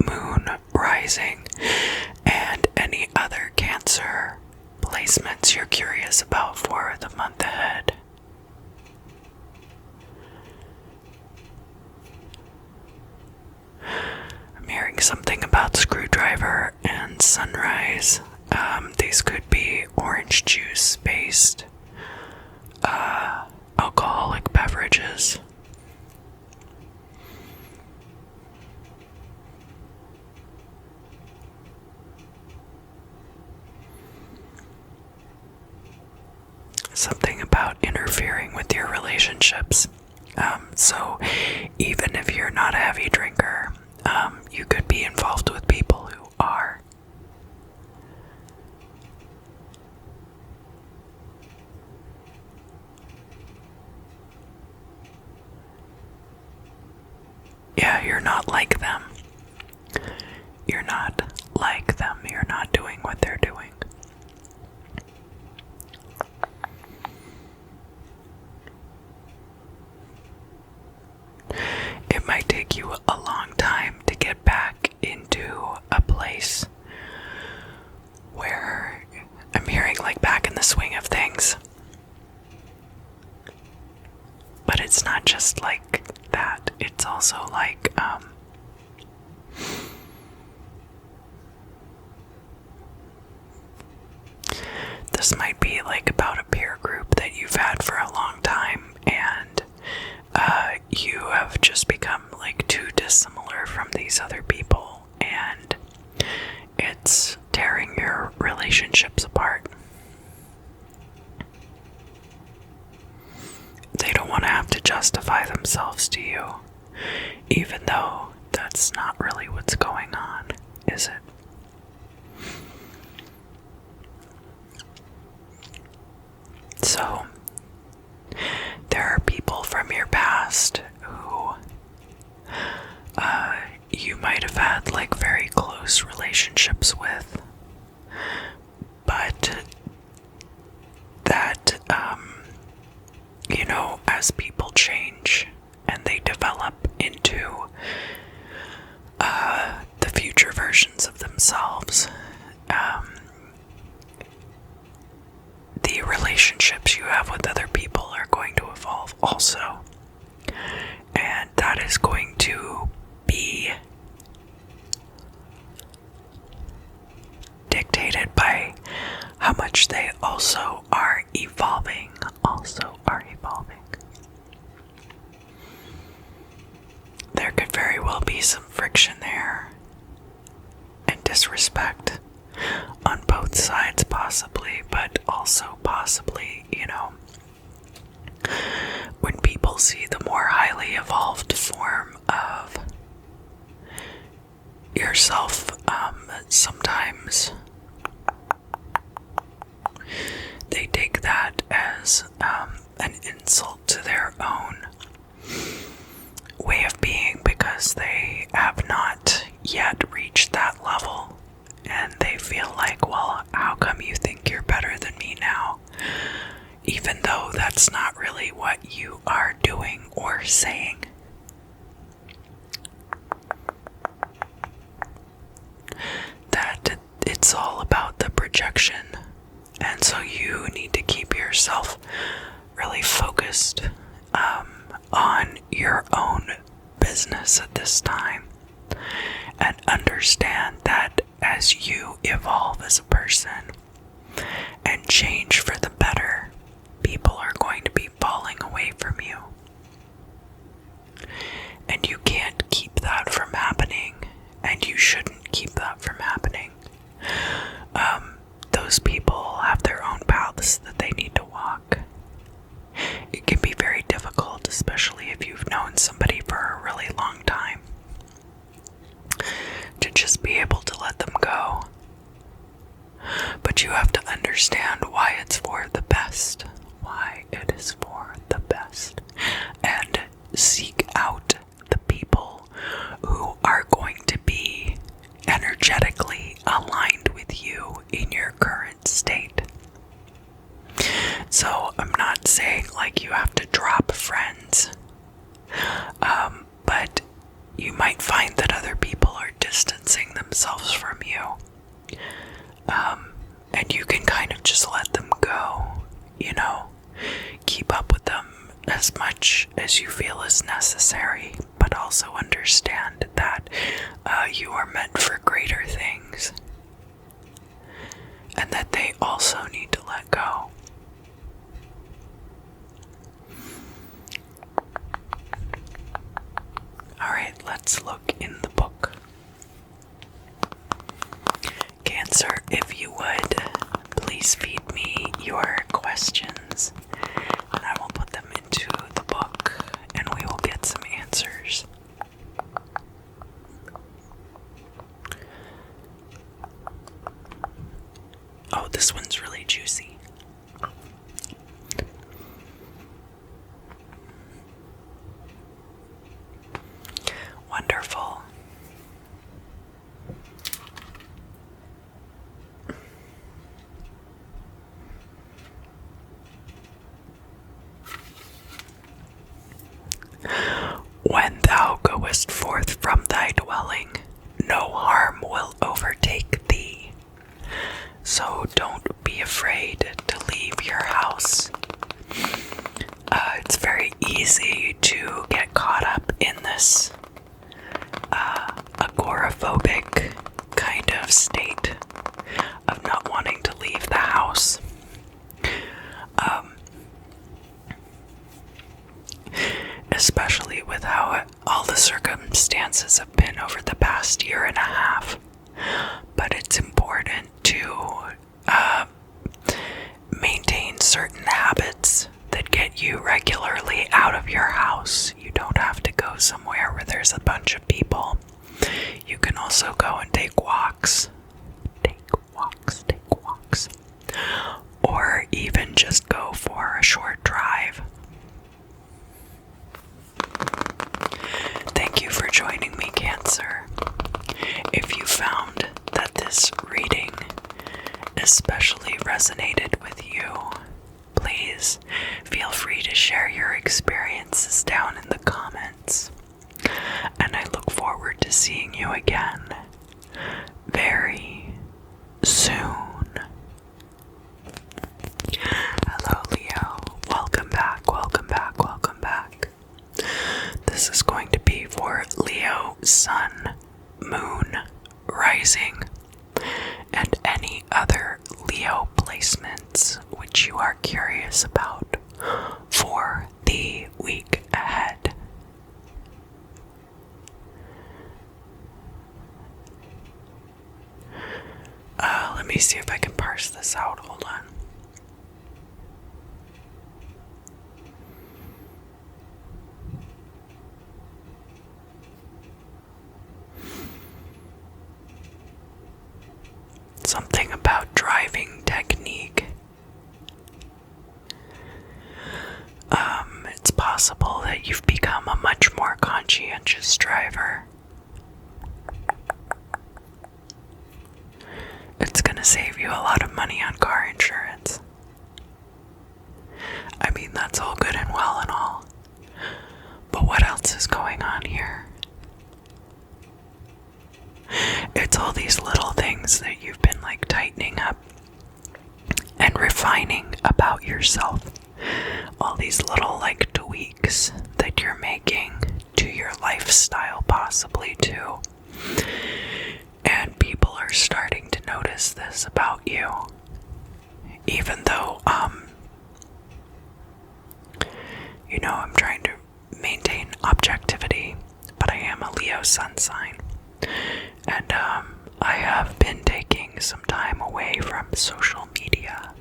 Moon, Rising, and any other Cancer placements you're curious about for the month ahead. I'm hearing something about screwdriver and sunrise. These could be orange juice based alcoholic beverages. Something about interfering with your relationships. So even if you're not a heavy drinker, you could be involved with people who are. Yeah, you're not like them. You're not like them. You're not doing what they're doing. It might take you a long time to get back into a place where I'm hearing like back in the swing of things. But it's not just like that. It's also like, this might be like about a peer group that you've had for a long time, and you have just become like too dissimilar from these other people, and it's tearing your relationships apart. They don't want to have to justify themselves to you, even though that's not really what's going on, is it? close relationships with. But that, as people change and they develop into the future versions of themselves, the relationships you have with other people are going to evolve also. And that is going to be dictated by how much they also are evolving. There could very well be some friction there and disrespect on both sides, possibly, but also possibly, when people see the more highly evolved form of yourself, sometimes they take that as an insult to their own way of being, because they have not yet reached that level, and they feel like, well, how come you think you're better than me now? Even though that's not really what you are doing or saying. That it's all about the projection, and so you need to keep yourself really focused on your own business at this time, and understand that as you evolve as a person and change for the better, people are going to be falling away from you, and you can't keep that from happening, and you shouldn't keep that from happening. Those people have their own paths that they need to walk. It can be very difficult, especially if you've known somebody for a really long time, to just be able to let them go. But you have to understand why it's for the best. Why it is for the best. And seek out the people who are going to be energetically aligned with you in your current state. So I'm not saying like you have to drop friends, but you might find that other people are distancing themselves from you, and you can kind of just let them go, keep up with them as much as you feel is necessary, but also understand that you are meant for greater things, and that they also need to let go. Alright, let's look in the book. Cancer, if you would, please feed me your questions, and I will put them into the book, and we will get some answers. Oh, this one's really juicy. Wonderful. When thou goest forth from thy dwelling, no harm will overtake thee. So don't be afraid to leave your house. It's very easy to get caught up in this agoraphobic kind of state of not wanting to leave the house. Especially with how all the circumstances have been over the past year and a half. But it's important to maintain certain habits that get you regularly out of your house. You don't have to go somewhere where there's a bunch of people. You can also go and take walks. Or even just go for a short drive. Thank you for joining me, Cancer. If you found that this reading especially resonated with you, please feel free to share your experiences down in the comments. And I look forward to seeing you again very soon. Hello, Leo. Welcome back, welcome back, welcome back. This is going to be for Leo, Sun, Moon, Rising, and any other Leo placements which you are curious about for the week ahead. Let me see if I can parse this out. Hold on. Something about driving technique. It's possible that you've become a much more conscientious driver. It's gonna save you a lot of money on car insurance. I mean, that's all good and well and all. But what else is going on here? It's all these little things that you've been like tightening up and refining about yourself. All these little like tweaks that you're making to your lifestyle, possibly too. And people are starting to notice this about you. Even though, I'm trying to maintain objectivity, but I am a Leo sun sign. And, I have been taking some time away from social media.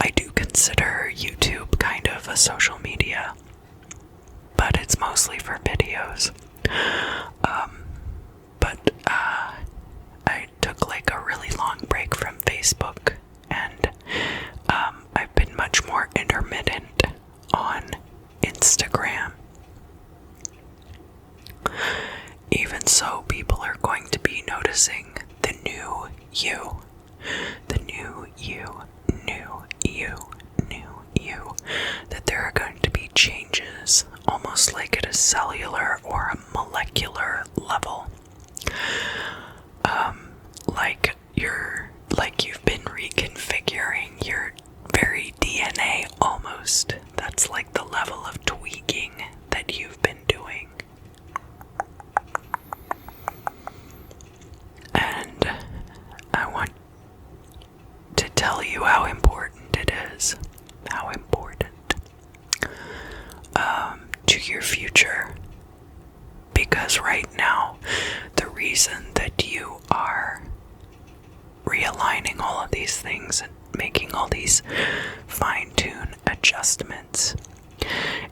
I do consider YouTube kind of a social media, but it's mostly for videos. I took like a really long break from Facebook, and I've been much more intermittent on Instagram. Even so, people are going to be noticing the new you. The new you. That there are going to be changes, almost like at a cellular or a molecular level. Like you've been reconfiguring your very DNA almost. That's like the level of tweaking that you've been doing. And I want to tell you how important it is. How important to your future. Because right now, the reason that you are realigning all of these things and making all these fine-tune adjustments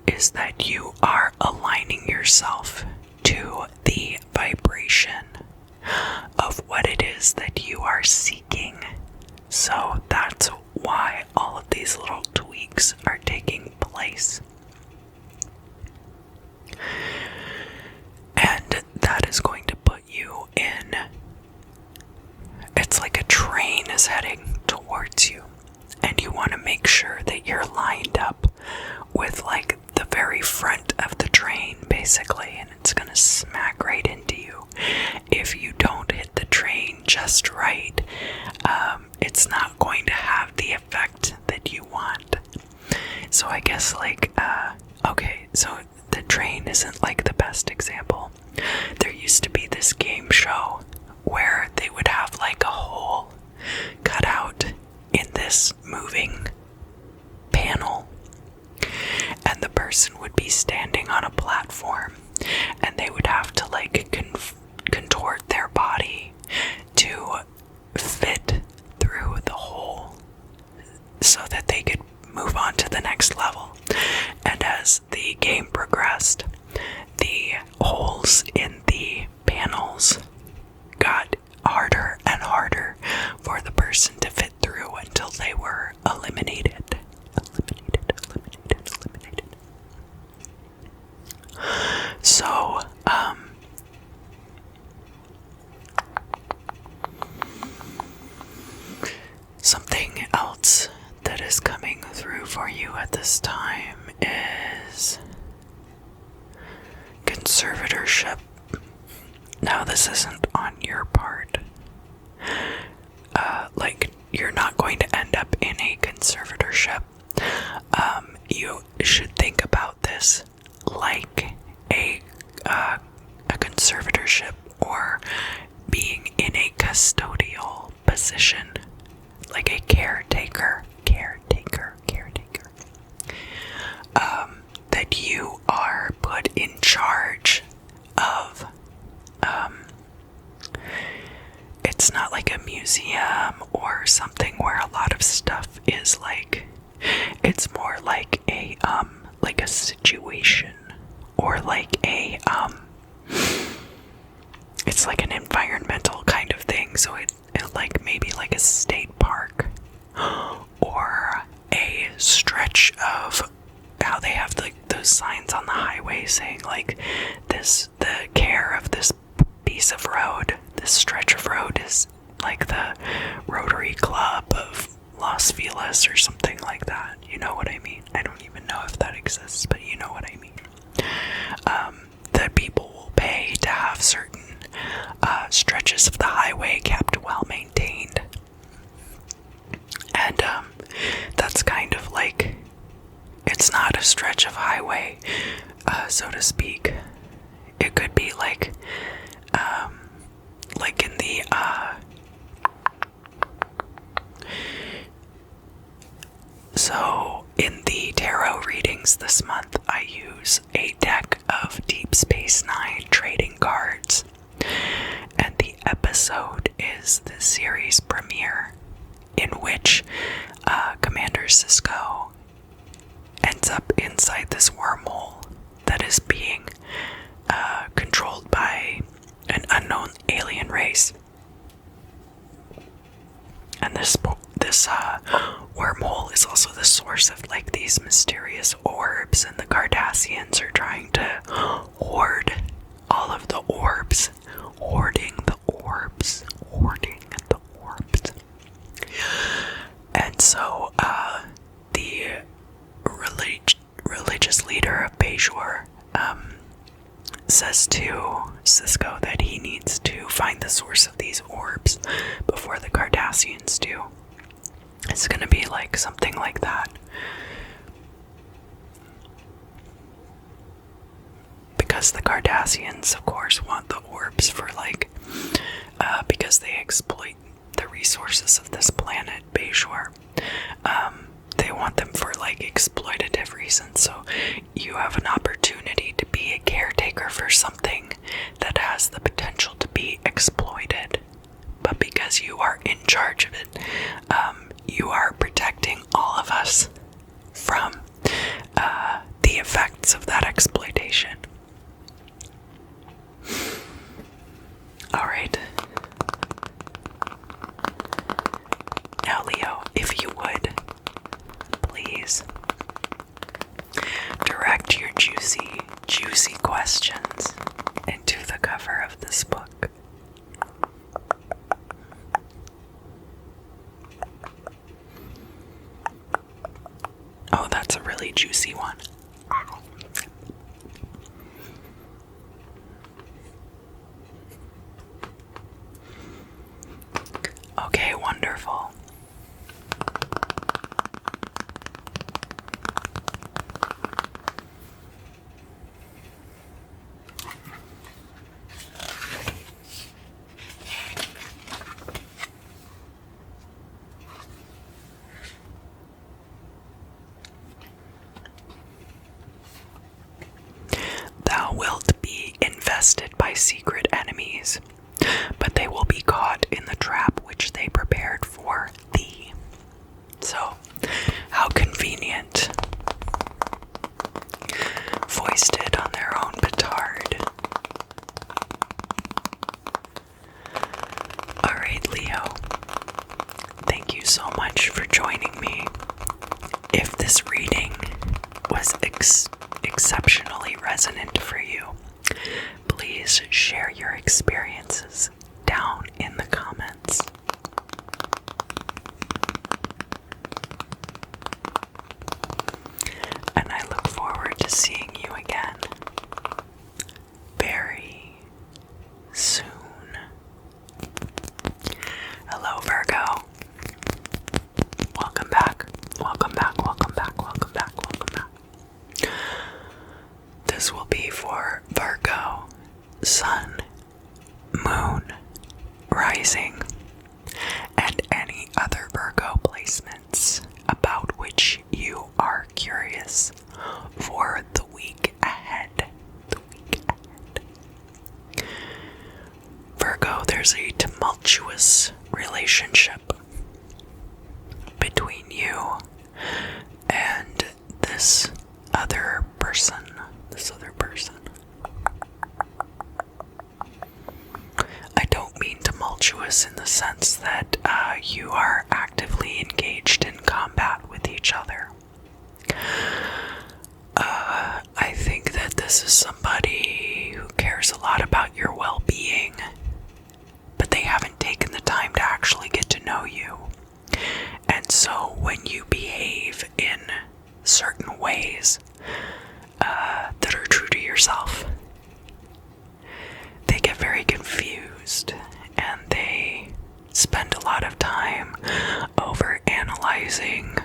is that you are aligning yourself to the vibration of what it is that you are seeking. So that's why all of these little tweaks are taking place. And that is going to put you in, it's like a train is heading towards you, and you want to make sure that you're lined up with like the very front of the train, basically, and it's gonna smack right into you. If you don't hit the train just right, it's not going to have the effect that you want. So I guess okay, so the train isn't like the best example. There used to be this game show where they would have like a hole cut out in this moving panel, and the person would be standing on a platform, and they would have to like contort their body to fit through the hole so that they could move on to the next level. And as the game progressed, the hole So, something else that is coming through for you at this time is conservatorship. Now, this isn't on your part. Like, you're not going to end up in a conservatorship. You should think about this like a conservatorship or being in a custodial position, like a caretaker. That you are put in charge of. It's not like a museum or something where a lot of stuff is like, it's more like a situation, or like a, it's like an environmental kind of thing, so it like maybe like a state park, or a stretch of how they have like those signs on the highway saying like the care of this piece of road, this stretch of road is like the Rotary Club of Las Vegas or something like that. You know what I mean? I don't even know if that exists, but you know what I mean. That people will pay to have certain stretches of the highway kept well maintained. And that's kind of like, it's not a stretch of highway, so to speak. It could be like in the so in the tarot readings this month, I use a deck of Deep Space Nine trading cards, and the episode is the series premiere, in which Commander Cisco ends up inside this wormhole that is being controlled by an unknown alien race. And this wormhole is also the source of like these mysterious orbs, and the Cardassians are trying to hoard all of the orbs. Hoarding the orbs. And so the religious leader of Bejor says to Cisco that he needs to find the source of these orbs before the Cardassians do. It's gonna be like something like that. Because the Cardassians, of course, want the orbs for like, because they exploit the resources of this planet, Bejor. They want them for like exploitative reasons, so you have an opportunity to be a caretaker for something that has the potential to be exploited. But because you are in charge of it, you are protecting all of us from the effects of that exploitation. Alright. Now, Leo, if you would, please direct your juicy questions into the cover of this book. Oh, that's a really juicy one. Okay, wonderful. Thou wilt be invested by secret enemies, but they will be caught in the trap which they prepared for thee. So, how convenient. Foisted on their own petard. Alright, Leo. Thank you so much for joining me. If this reading was exceptionally resonant for you, there's a tumultuous relationship between you and this other person. I don't mean tumultuous in the sense that you are actively engaged in combat with each other. I think that this is somebody who cares a lot about your well-being, but they haven't taken the time to actually get to know you. And so when you behave in certain ways that are true to yourself, they get very confused and they spend a lot of time over analyzing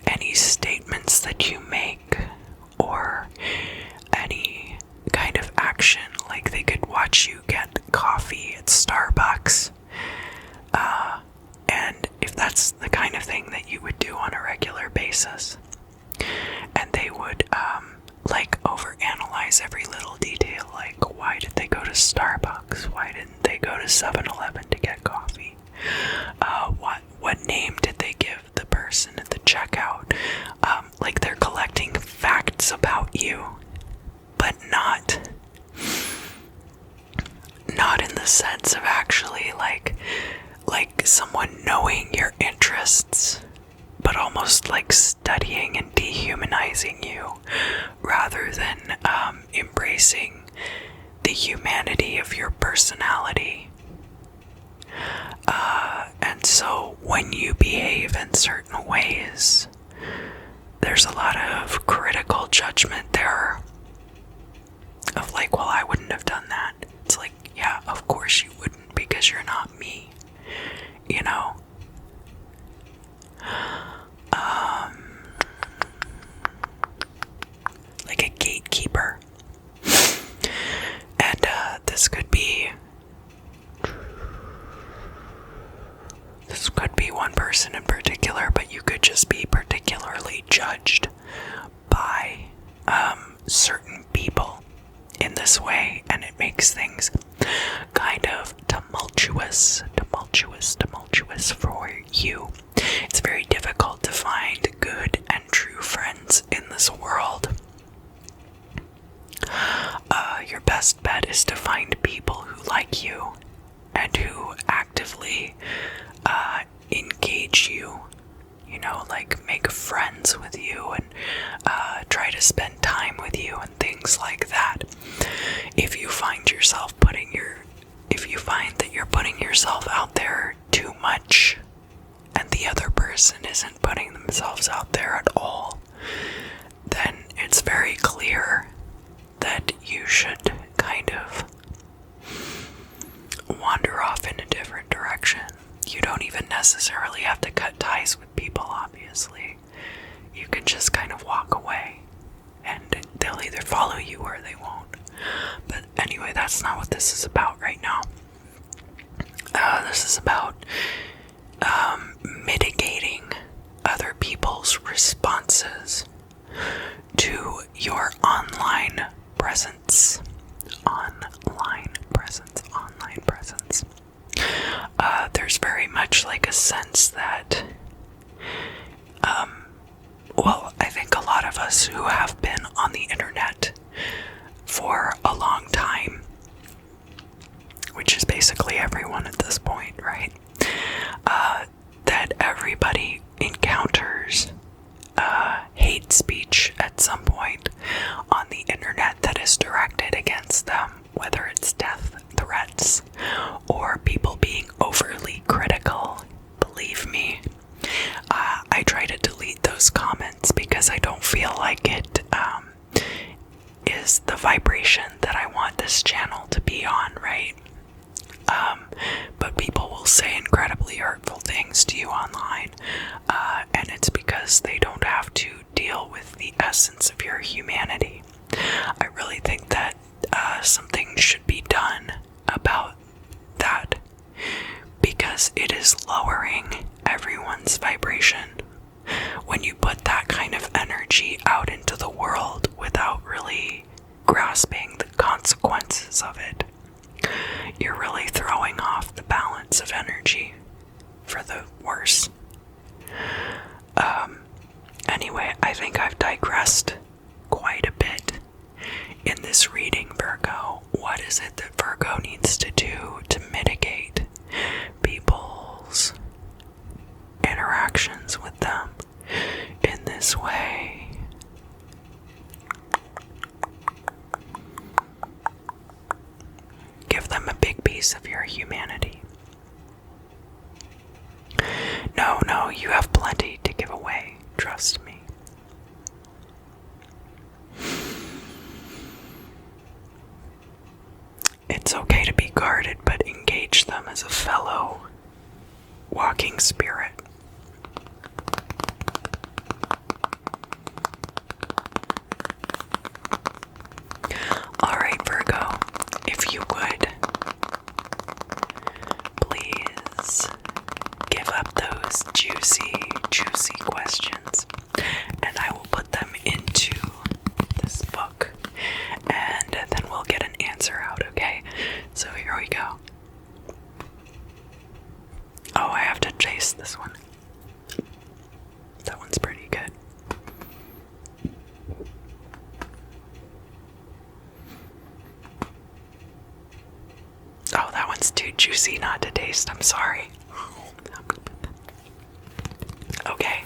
any statements that you make or any kind of action. Like they could watch you get coffee at Starbucks, and if that's the kind of thing that you would do on a regular basis, and they would like overanalyze every little detail, like why did they go to Starbucks? Why didn't they go to 7-Eleven to get coffee? What name did they give the person at the checkout? Like they're collecting facts about you, but not in the sense of actually like someone knowing your interests, but almost like studying and dehumanizing you rather than embracing the humanity of your personality. And so when you behave in certain ways, there's a lot of critical judgment there of like, well, I wouldn't have done that. It's like, yeah, of course you wouldn't, because you're not me, you know? Like a gatekeeper. And this could be one person in particular, but you could just be particularly judged by certain people in this way, and it makes things kind of tumultuous for you. It's very difficult to find good and true friends in this world. Your best bet is to find people who like you and who actively engage you, you know, like make friends with you and try to spend time with you and things like that. If you find that you're putting yourself out there too much and the other person isn't putting themselves out there at all, then it's very clear that you should kind of wander off in a different direction. You don't even necessarily have to cut ties with people, obviously. You can just kind of walk away, and they'll either follow you or they won't. But anyway, that's not what this is about right now. This is about mitigating other people's responses to your online presence. There's very much like a sense that, I think a lot of us who have been on the internet for a long time, which is basically everyone at this point, right? That everybody encounters hate speech at some point on the internet that is directed against them, whether it's death threats or people being overly critical. Believe me, I try to delete those comments because I don't feel like it is the vibration that I want this channel to be on, right? But people will say incredibly hurtful things to you online, and it's because they don't have to deal with the essence of your humanity. I really think that something should be done about that, because it is lowering everyone's vibration when you put that kind of energy out into the world without really grasping the consequences of it. you're really throwing off the balance of energy for the worse. Anyway, I think I've digressed quite a bit in this reading, Virgo. What is it that Virgo needs to do to mitigate people's interactions with them in this way? Give them a big piece of your humanity. No, you have plenty to give away. Trust me. It's okay to be guarded, but engage them as a fellow walking spirit. Alright, Virgo, if you would, please give up those juicy questions, and I will put them into this book, and then we'll get an answer out, okay? So here we go. Oh, I have to chase this one. That one's pretty good. Oh, that one's too juicy not to taste. I'm sorry. Okay.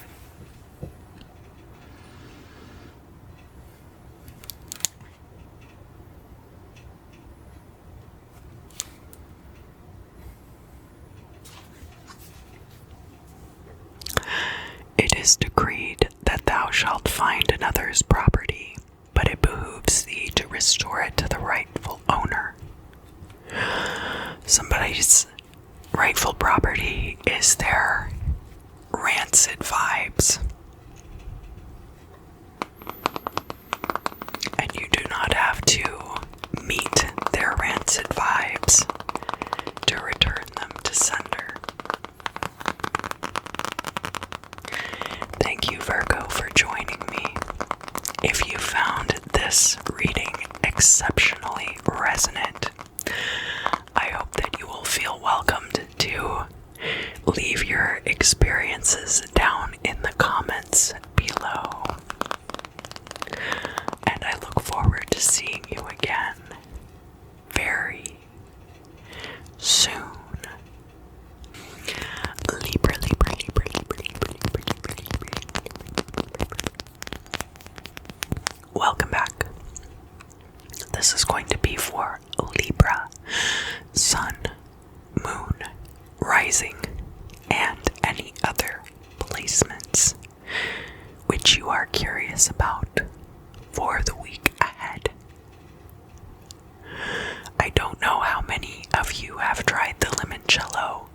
It is decreed that thou shalt find another's property, but it behooves thee to restore it to the rightful owner. Somebody's rightful property is their rancid vibes. And you do not have to meet their rancid vibes to return them to sender. Thank you, Virgo, for joining me. If you found this reading exceptionally resonant, I hope that you will feel welcomed to leave your experiences down in the comments below. And I look forward to seeing you again very soon. Libra. Welcome back. This is going to be for Libra, Sun, Moon, Rising, and any other placements which you are curious about for the week ahead. I don't know how many of you have tried the limoncello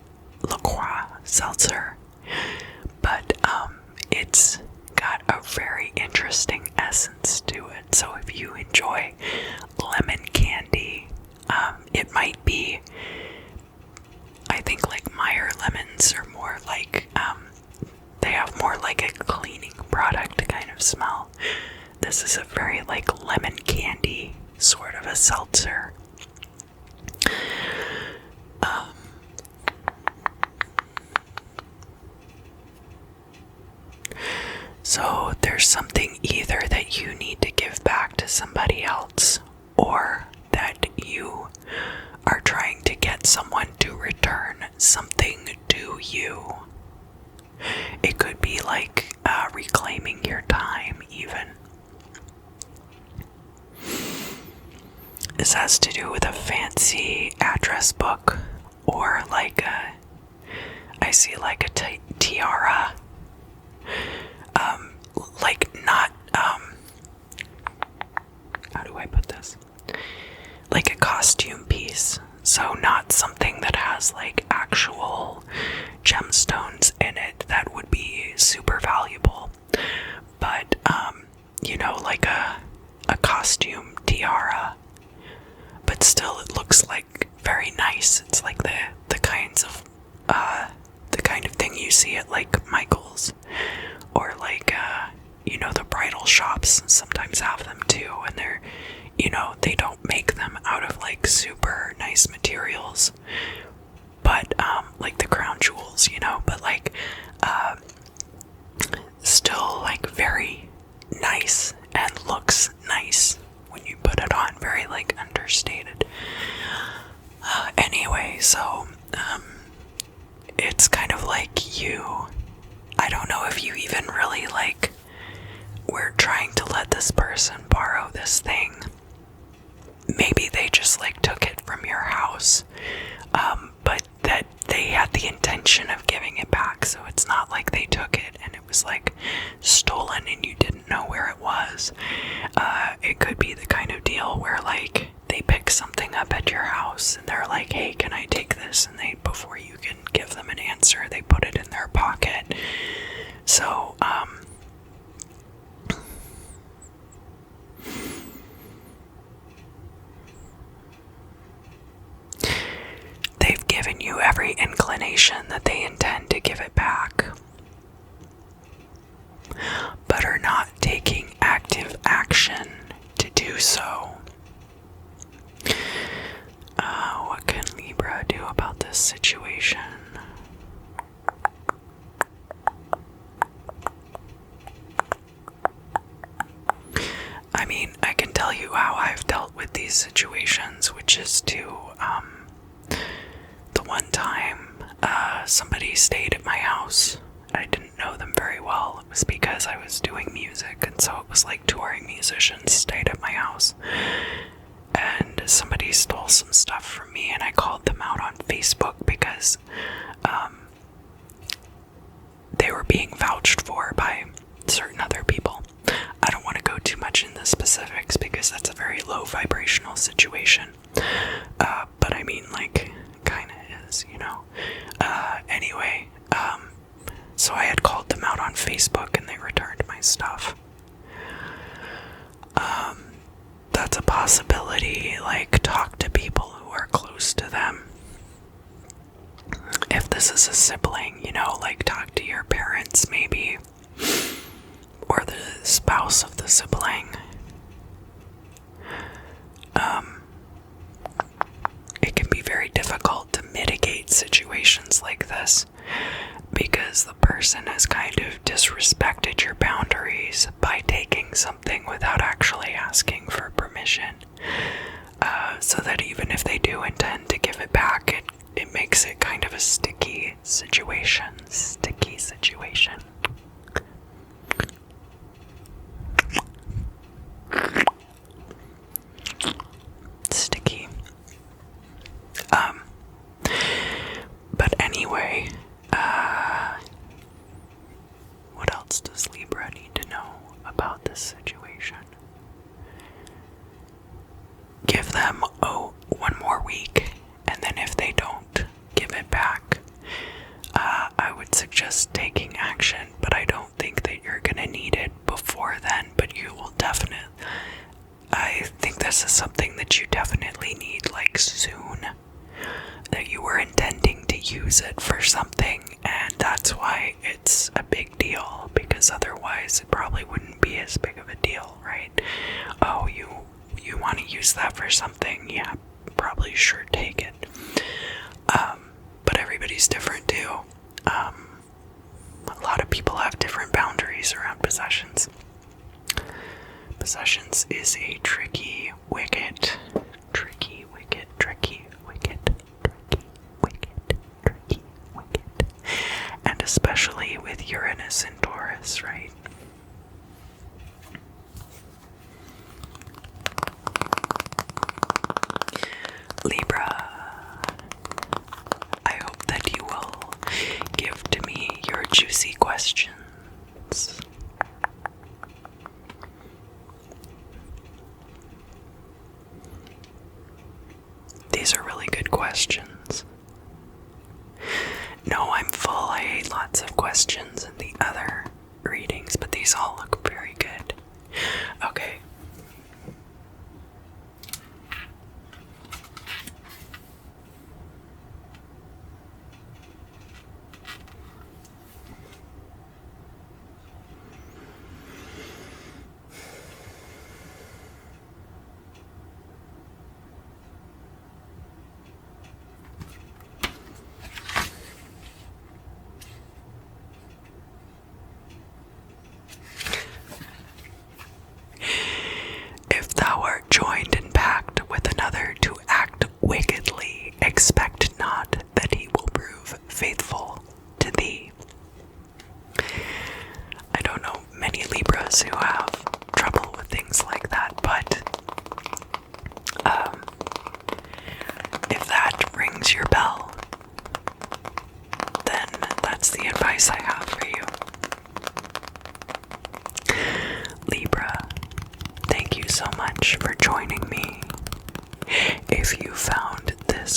LaCroix seltzer, but it's got a very interesting essence to it. So if you enjoy lemon candy, it might be, I think, like Meyer lemons are more like, they have more like a cleaning product kind of smell. This is a very like lemon candy sort of a seltzer. So there's something either that you need to give back to somebody else, or that you are trying to get someone to return something to you. It could be like reclaiming your time even. This has to do with a fancy address book, or like I see like a tiara. Like not, how do I put this? Like a costume piece. So not something that has like actual gemstones in it that would be super valuable. But, like a costume tiara. But still it looks like very nice. It's like the kind of thing you see at like Michael's, or like the bridal shops sometimes have them too, and they're you know, they don't make them out of like super nice materials, but like the crown jewels, you know, but like still like very nice and looks nice when you put it on, very like understated. Anyway, so it's kind of like I don't know if you even really like were trying to let this person borrow this thing. Maybe they just like took it from your house, but that they had the intention of giving it back, so it's not like they took it and it was like stolen and you didn't know where it was. It could be the kind of deal where like they pick something up at your house and they're like, hey, can I take this? And they, before you can give them an answer, they put it in their pocket. So, they've given you every inclination that they intend to give it back, but are not taking active action to do so. What can Libra do about this situation? I mean, I can tell you how I've dealt with these situations, which is to, the one time, somebody stayed at my house. I didn't know them very well. It was because I was doing music, and so it was like touring musicians stayed at my house. And somebody stole some stuff from me, and I called them out on Facebook because, they were being vouched for by certain other people. I don't want to go too much into specifics because that's a very low vibrational situation. But I mean, like, kinda is, you know. Anyway, so I had called them out on Facebook and they returned my stuff. That's a possibility. Like, talk to people who are close to them. If this is a sibling, you know, like talk to your parents maybe, or the spouse of the sibling. It can be very difficult to mitigate situations like this because the person has kind of disrespected your boundaries by taking something without actually asking for permission. So that even if they do intend to give it back, it makes it kind of a sticky situation. Sticky. But anyway, what else does Libra need to know about this situation? Give them, one more week, and then if they don't give it back, I would suggest taking action, but I don't think that you're gonna need it before then, but you will definitely, I think this is something that you definitely need, like, soon, that you were intending to use it for something, and that's why it's a big deal, because otherwise it probably wouldn't be as big of a deal, right? Oh, you want to use that for something? Yeah, probably sure, take it. But everybody's different too. A lot of people have different boundaries around possessions. Possessions is a tricky wicket. And especially with Uranus and Taurus, right? Libra, I hope that you will give to me your juicy questions. These are really good questions. No, I'm full. I ate lots of questions in the other readings, but these all look very good. Okay.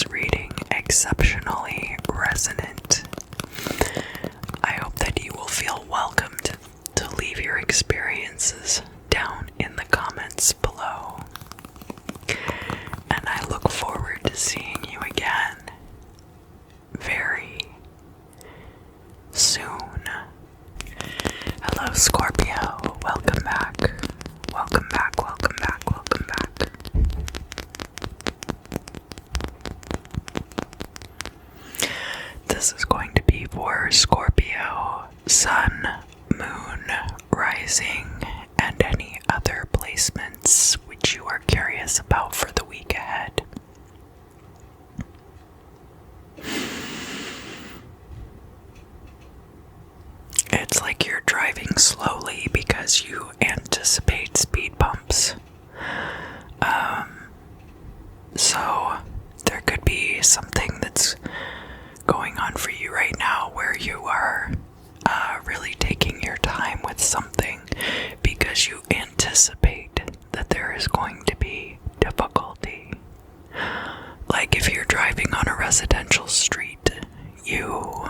this reading exceptionally resonant. I hope that you will feel welcomed to leave your experiences down in the comments below. And I look forward to seeing you again very soon. Hello, Scorpio. Welcome back. Welcome back, welcome back, welcome back. This is going to be for Scorpio, Sun, Moon, Rising, and any other placements which you are curious about for the week ahead. It's like you're driving slowly because you anticipate speed bumps. So there could be something that's going on for you right now where you are really taking your time with something because you anticipate that there is going to be difficulty. Like if you're driving on a residential street, you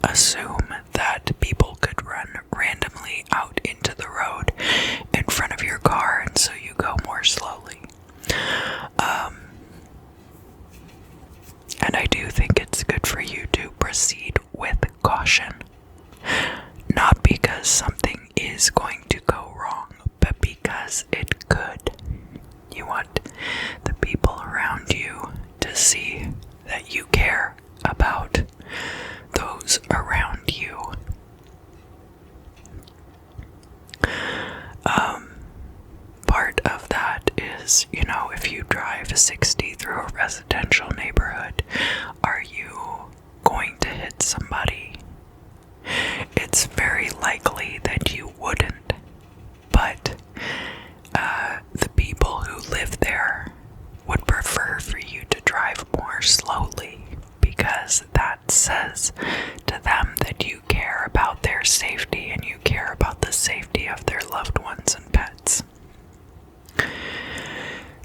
assume that people could run randomly out into the road in front of your car, and so you go more slowly. And I do think it's good for you to proceed with caution. Not because something is going to go wrong, but because it could. You want the people around you to see that you care about those around you. Part of that is, if you drive 60 through a residential neighborhood, are you going to hit somebody? It's very likely that you wouldn't, but the people who live there would prefer for you to drive more slowly, because that says to them that you care about their safety and you care about the safety of their loved ones and pets.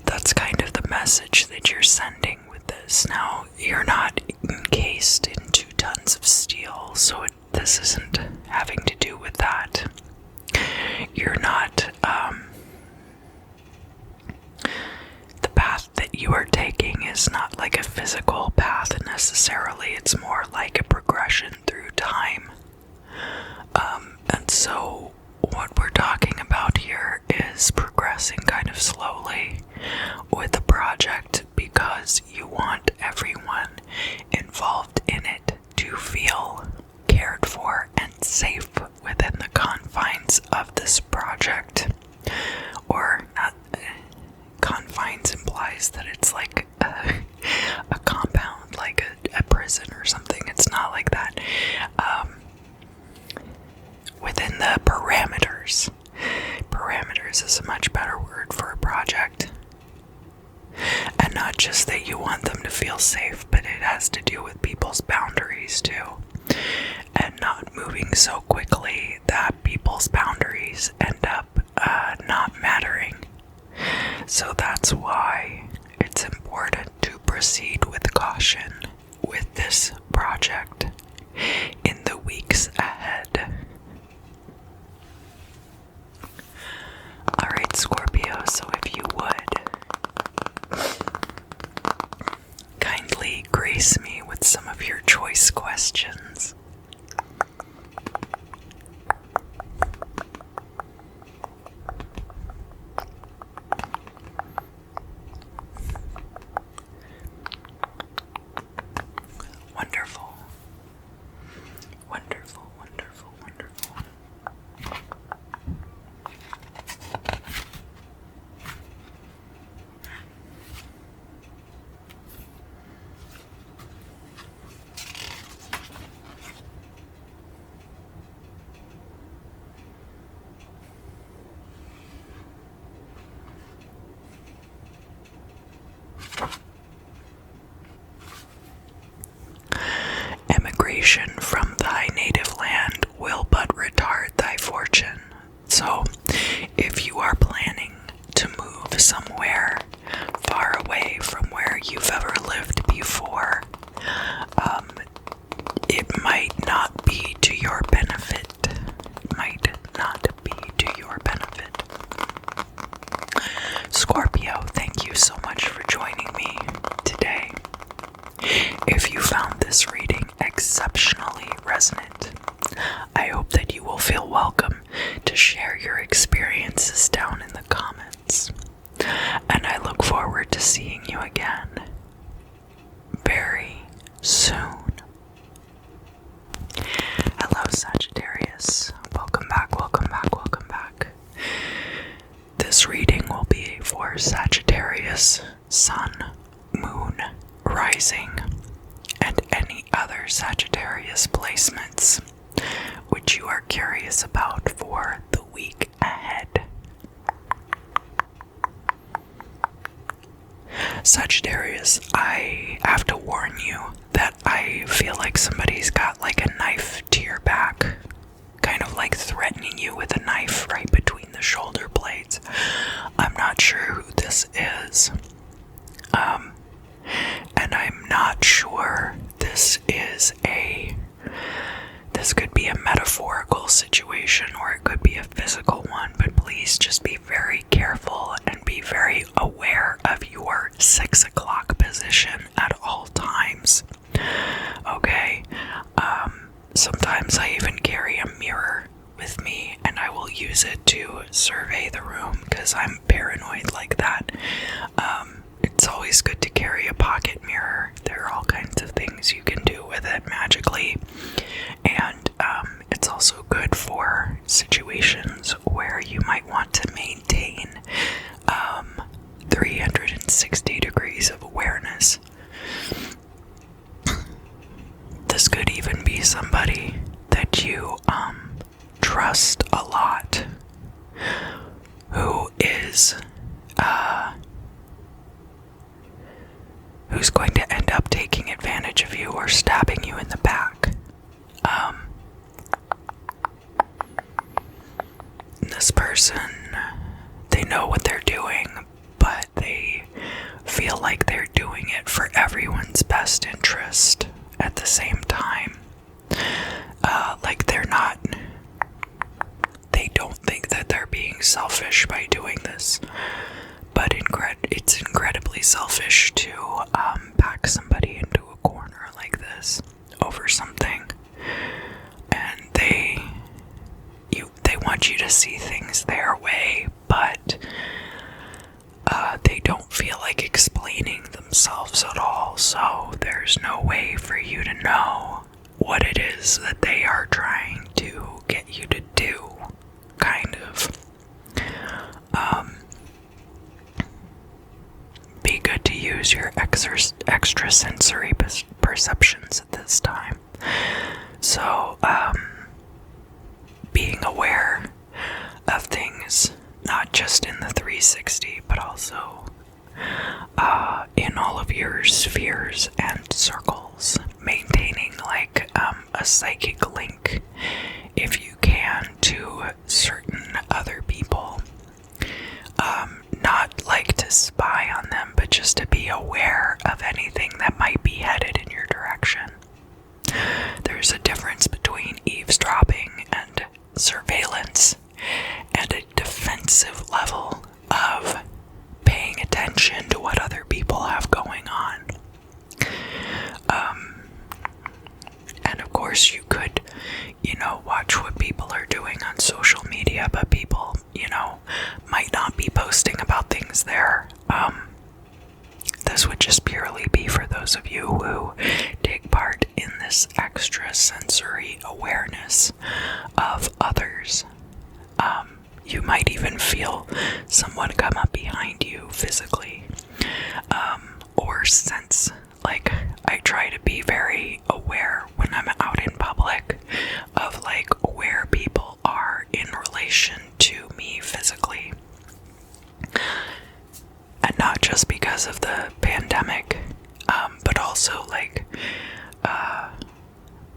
That's kind of the message that you're sending with this. Now, you're not encased in 2 tons of steel, so this isn't having to do with that. You're not, the path that you are taking is not like a physical path necessarily. It's more like a progression through time. And so what we're talking about here is progressing kind of slowly with the project because you want everyone involved in it to feel cared for and safe within the confines of this project. Or not, confines implies that it's like a compound, like a prison or something. It's not like that. Within the parameters. Parameters is a much better word for a project. And not just that you want them to feel safe, but it has to do with people's boundaries too. And not moving so quickly that people's boundaries end up not mattering. So that's why it's important to proceed with caution with this project in the weeks ahead. Alright, Scorpio, so if you would kindly grace me with some of your choice questions. Wonderful. Wonderful, wonderful, wonderful. Emigration from thy native land will but retard thy fortune. So, if you are planning to move somewhere far away from where you've ever lived before, it might not be to your benefit. Might not be to your benefit. Scorpio, thank you so much for joining me today. If you found this reading exceptionally resonant, I hope that you will feel welcome to share your experiences down in the comments. And I look forward to seeing you again very soon. Hello, Sagittarius. Welcome back, welcome back, welcome back. This reading will be for Sagittarius, Sun, Moon, Rising, and any other Sagittarius placements which you are curious about for the week ahead. Sagittarius, I have to warn you that I feel like somebody's got like a knife to your back, kind of like threatening you with a knife right between the shoulder blades. I'm not sure who this is, and I'm not sure this could be a metaphorical situation or it could be a physical one, but please just be very careful and be very aware of your 6 o'clock position at all times. Okay? Sometimes I even carry a mirror with me and I will use it to survey the room because I'm paranoid like that. It's always good to carry a pocket mirror. There are all kinds of things you can do with it magically. And it's also good for situations where you might want to maintain 360 degrees of awareness. This could even be somebody that you trust a lot, who's going to end up taking advantage of you or stabbing you in the back. This person, they know what they're doing, but they feel like they're doing it for everyone's best interest at the same time. Like they don't think that they're being selfish by doing this, but it's incredibly selfish to back somebody into a corner like this over something, and they want you to see things their way, but they don't feel like explaining themselves at all, so there's no way for you to know what it is that they are trying to get you to do, kind of. Be good to use your extrasensory perceptions at this time. So, being aware of things, not just in the 360, but also in all of your spheres and circles, maintaining like a psychic link, if you can, to certain other people. Not like to spy on them, but just to be aware of anything that might be headed in your direction. There's a difference between eavesdropping and surveillance and a defensive level of paying attention to what other people have going on. And of course you could, watch what people are doing on social media, but people, might not be posting about things there. This would just purely be for those of you who take part in this extrasensory awareness of others. You might even feel someone come up behind you physically, or sense, like, I try to be very aware when I'm out in public of like where people are in relation to me physically. And not just because of the pandemic, but also like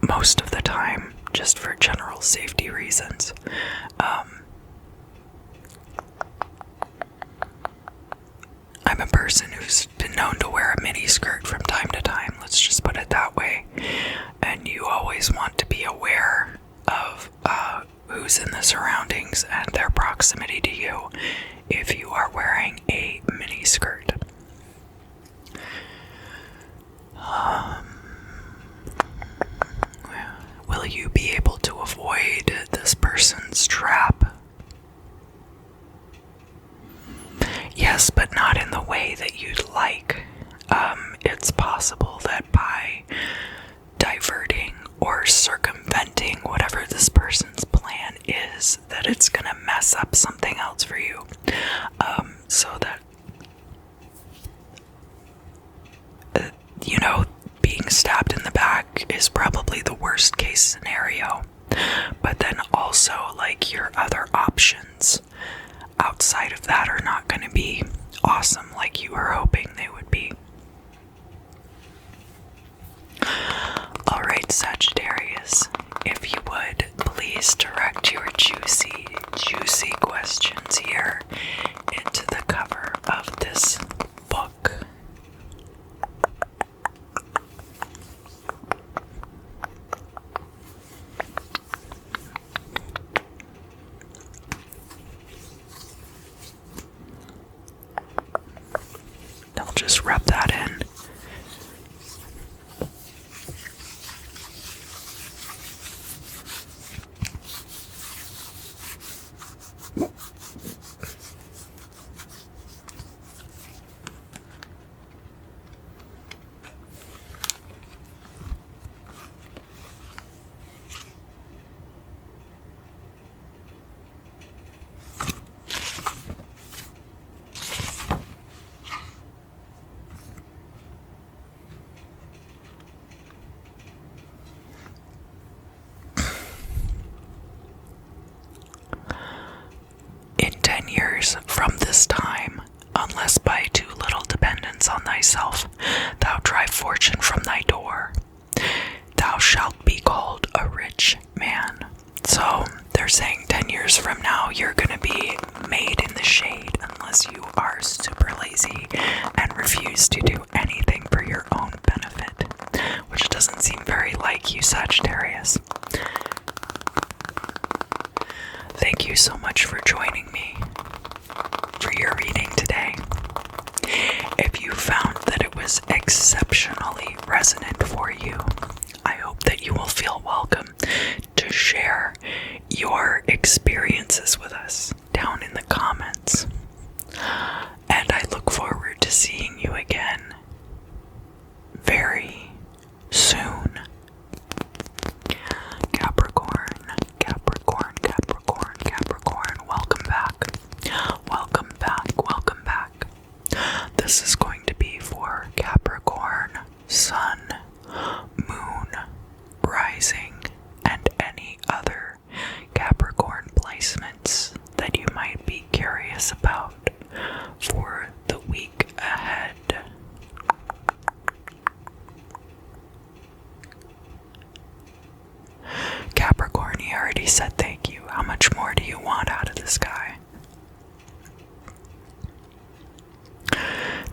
most of the time just for general safety reasons. I'm a person who's been known to wear a mini skirt from time to time. it's possible that by diverting or circumventing whatever this person's plan is, that it's gonna mess up something else for you. So that, being stabbed in the back is probably the worst case scenario. But then also, like, your other options outside of that are not gonna be awesome like you were hoping they would be. Alright, Sagittarius, if you would, please direct your juicy questions here into the cover of this book. I'll just rub that in. From this time, unless by too little dependence on thyself, thou drive fortune from thy door, thou shalt be called a rich man. So they're saying 10 years from now, you're gonna be made in the shade unless you are super lazy and refuse to do anything for your own benefit, which doesn't seem very like you, Sagittarius. Thank you so much for joining me for your reading today. If you found that it was exceptionally resonant for you, I hope that you will feel welcome to share your experiences with us down in the comments. And I look forward to seeing you again very soon. Capricorn, Capricorn, Capricorn, Capricorn, welcome back. Welcome back, welcome back. This is going to be for Capricorn, Sun, Moon, Rising, and any other Capricorn placements that you might be curious about for the week ahead. Capricorn, he already said thank you. How much more do you want out of this guy?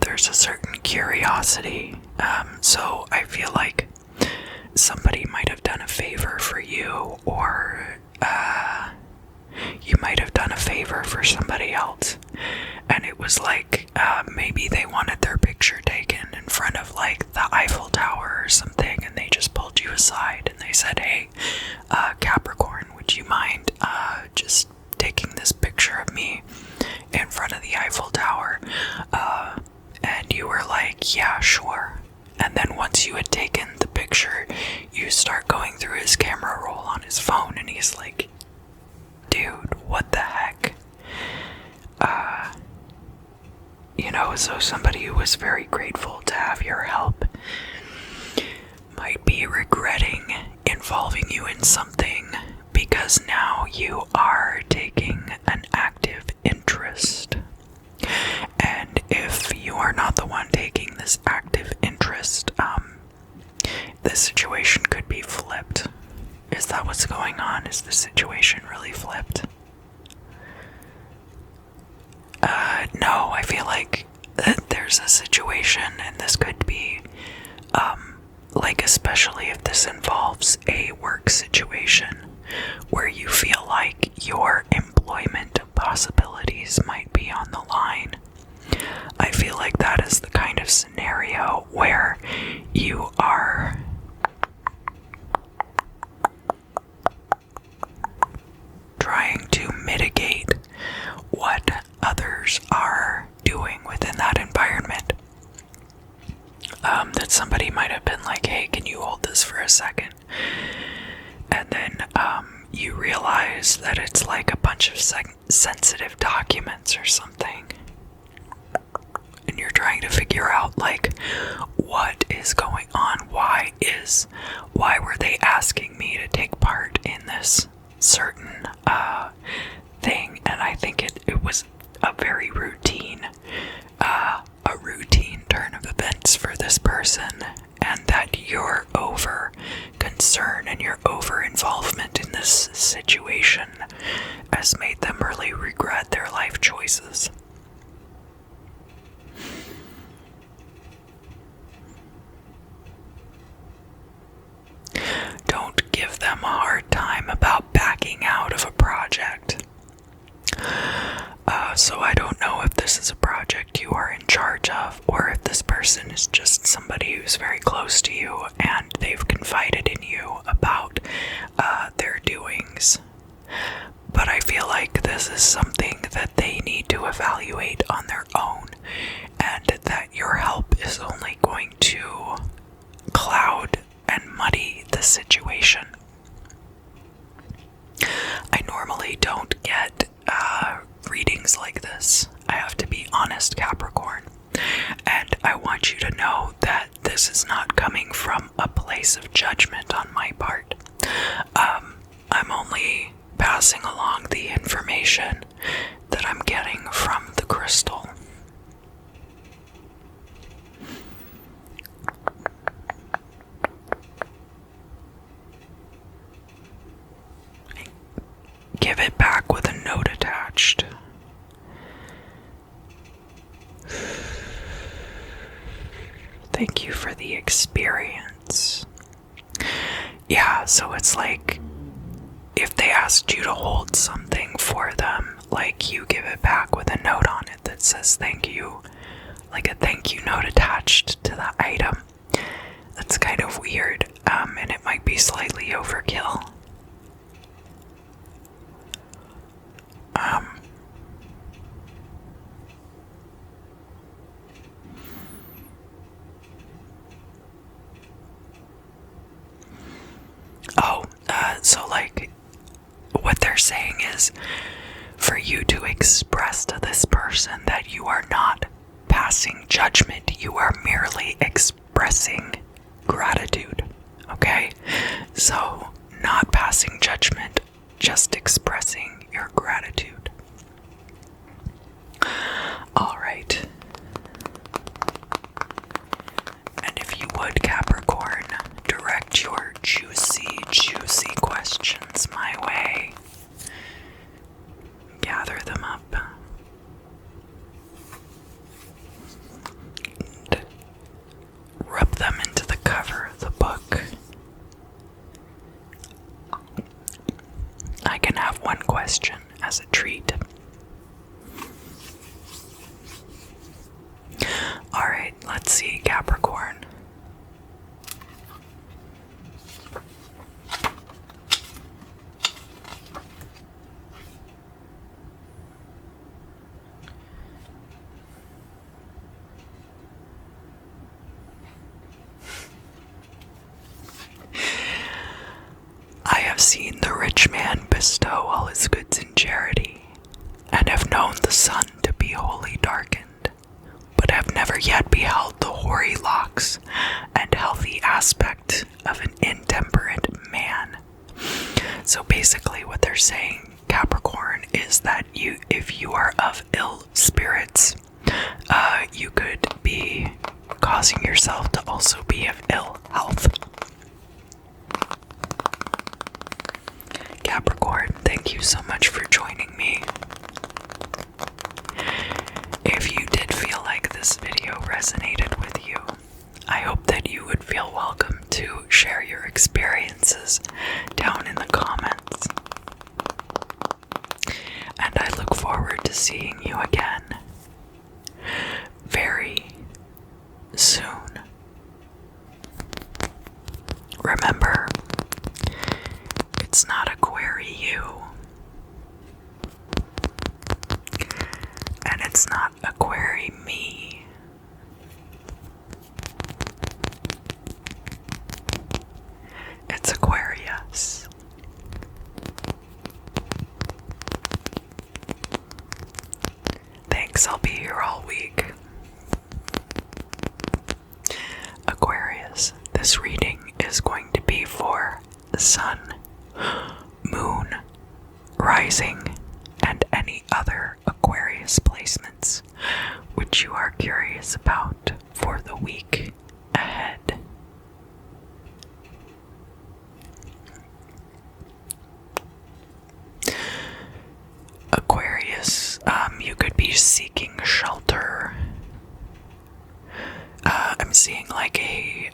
There's a certain curiosity. So I feel like somebody might have done a favor for you, or you might have done a favor for somebody else. And it was like, maybe they wanted their picture taken in front of like the Eiffel Tower or something, and they just pulled you aside and they said, hey, Capricorn, would you mind just taking this picture of me in front of the Eiffel Tower? And you were like, yeah, sure. And then once you had taken the picture, you start going through his camera roll on his phone, and he's like, dude, what the heck? So somebody who was very grateful to have your help might be regretting involving you in something, because now you are taking an active interest. And if you are not the one taking this active interest, the situation could be flipped. Is that what's going on? Is the situation really flipped? No, I feel like there's a situation, and this could be, like, especially if this involves a work situation where you feel like your employment possibilities might be on the line. I feel like that is the kind of scenario where you are trying to mitigate what others are doing within that environment. that somebody might have been like, hey, can you hold this for a second? And then you realize that it's like a bunch of sensitive documents or something. And you're trying to figure out, like, what is going on? Why were they asking me to take part in this certain thing? And I think it was a very routine turn of events for this person, and that your over concern and your over involvement in this situation has made them really regret their life choices. Don't give them a hard time about backing out of a project. So I don't know if this is a project you are in charge of, or if this person is just somebody who's very close to you and they've confided in you about their doings. But I feel like this is something that they need to evaluate on their own, and that your help is only going to cloud and muddy the situation. I normally don't get readings like this. I have to be honest, Capricorn. And I want you to know that this is not coming from a place of judgment on my part. I'm only passing along the information that I'm getting from the crystal. Give it back with a note attached. Thank you for the experience. Yeah, so it's like if they asked you to hold something for them, like you give it back with a note on it that says thank you, like a thank you note attached to the item. That's kind of weird, and it might be slightly overkill. So like, what they're saying is for you to express to this person that you are not passing judgment, you are merely expressing gratitude, okay? So, not passing judgment, just expressing your gratitude. Alright. And if you would, Capricorn, direct your juicy questions my way. Gather them up. And rub them into the cover of the book. I can have one question as a treat. Alright, let's see, Capricorn. I have seen the rich man bestow all his goods in charity, and have known the sun to be wholly darkened, but have never yet beheld the hoary locks and healthy aspect of an intemperate man. So basically what they're saying, Capricorn, is that if you are of ill spirits, you could be causing yourself to also be of ill health. Capricorn, thank you so much for joining me. If you did feel like this video resonated with you, I hope that you would feel welcome to share your experiences down in the comments. And I look forward to seeing you again very soon. Remember, it's not a query you, and it's not a query me. this reading is going to be for the sun, moon, rising, and any other Aquarius placements which you are curious about for the week ahead. Aquarius, you could be seeking shelter. I'm seeing like a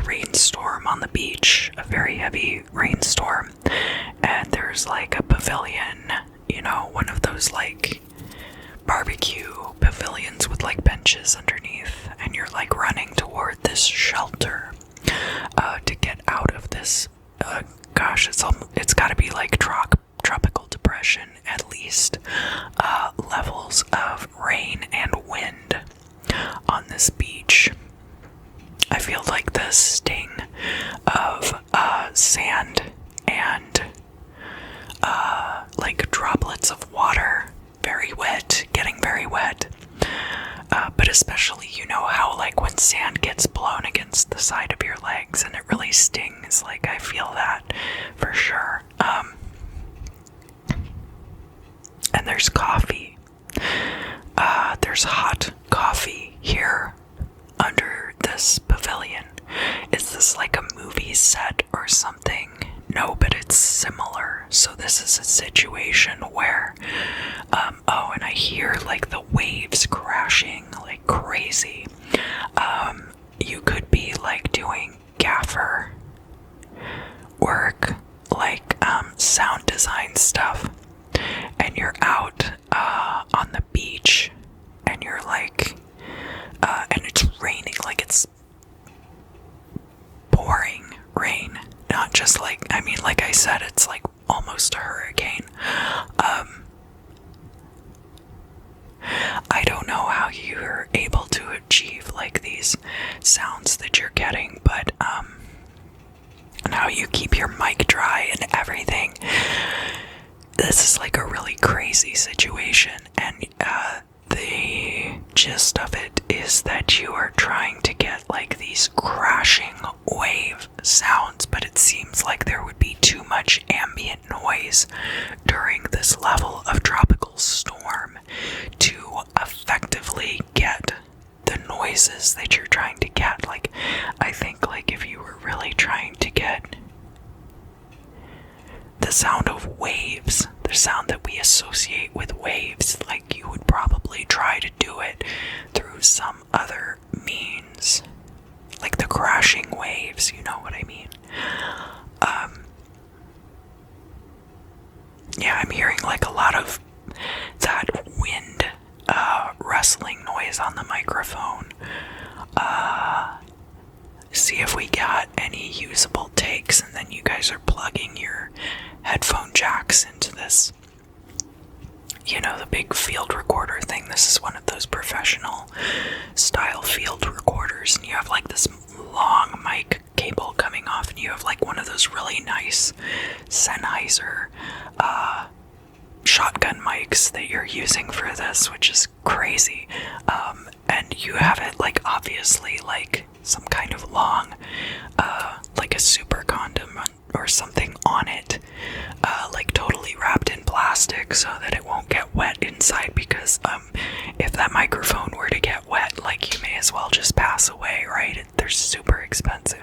rainstorm on the beach, a very heavy rainstorm, and there's like a pavilion, one of those like barbecue pavilions with like benches underneath, and you're like running toward this shelter to get out of this. It's got to be like tropical depression, at least levels of rain and wind on this beach. I feel like the sting of sand and like droplets of water, very wet, getting very wet. But especially, how like when sand gets blown against the side of your legs and it really stings, like I feel that for sure. And there's coffee. There's hot coffee here under this pavilion. Is this like a movie set or something? No, but it's similar. So this is a situation where, and I hear like the waves crashing like crazy. You could be like doing gaffer work, like sound design stuff, and you're out on the beach, and you're like, and it's raining, like it's pouring rain, not just like, like I said, it's like almost a hurricane. I don't know how you're able to achieve like these sounds that you're getting, but and how you keep your mic dry and everything. This is like a really crazy situation, and the gist of it is that you are trying to get like these crashing wave sounds, but it seems like there would be too much ambient noise during this level of tropical storm to effectively get the noises that you're trying to get. Like, I think like if you were really trying to get the sound of waves, the sound that we associate with waves, like you would probably try to do it through some other means, like the crashing waves, you know what I mean? Yeah, I'm hearing like a lot of that wind rustling noise on the microphone. See if we got any usable takes, and then you guys are plugging your headphone jacks into this, the big field recorder thing. This is one of those professional style field recorders, and you have like this long mic cable coming off, and you have like one of those really nice Sennheiser shotgun mics that you're using for this, which is crazy. And you have it like obviously like some kind of long like a super condom or something on it, like totally wrapped in plastic so that it won't get wet inside, because if that microphone were to get wet, like you may as well just pass away, right? They're super expensive.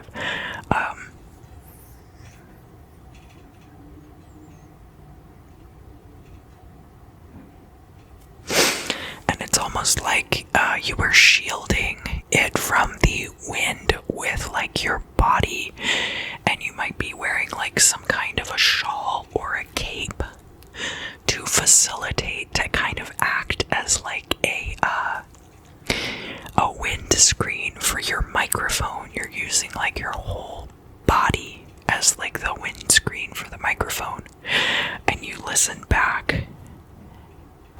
And it's almost like you were shielding it from the wind with like your body, and you might be wearing like some kind of a shawl or a cape to facilitate, to kind of act as like a wind screen for your microphone. You're using like your whole body as like the wind screen for the microphone, and you listen back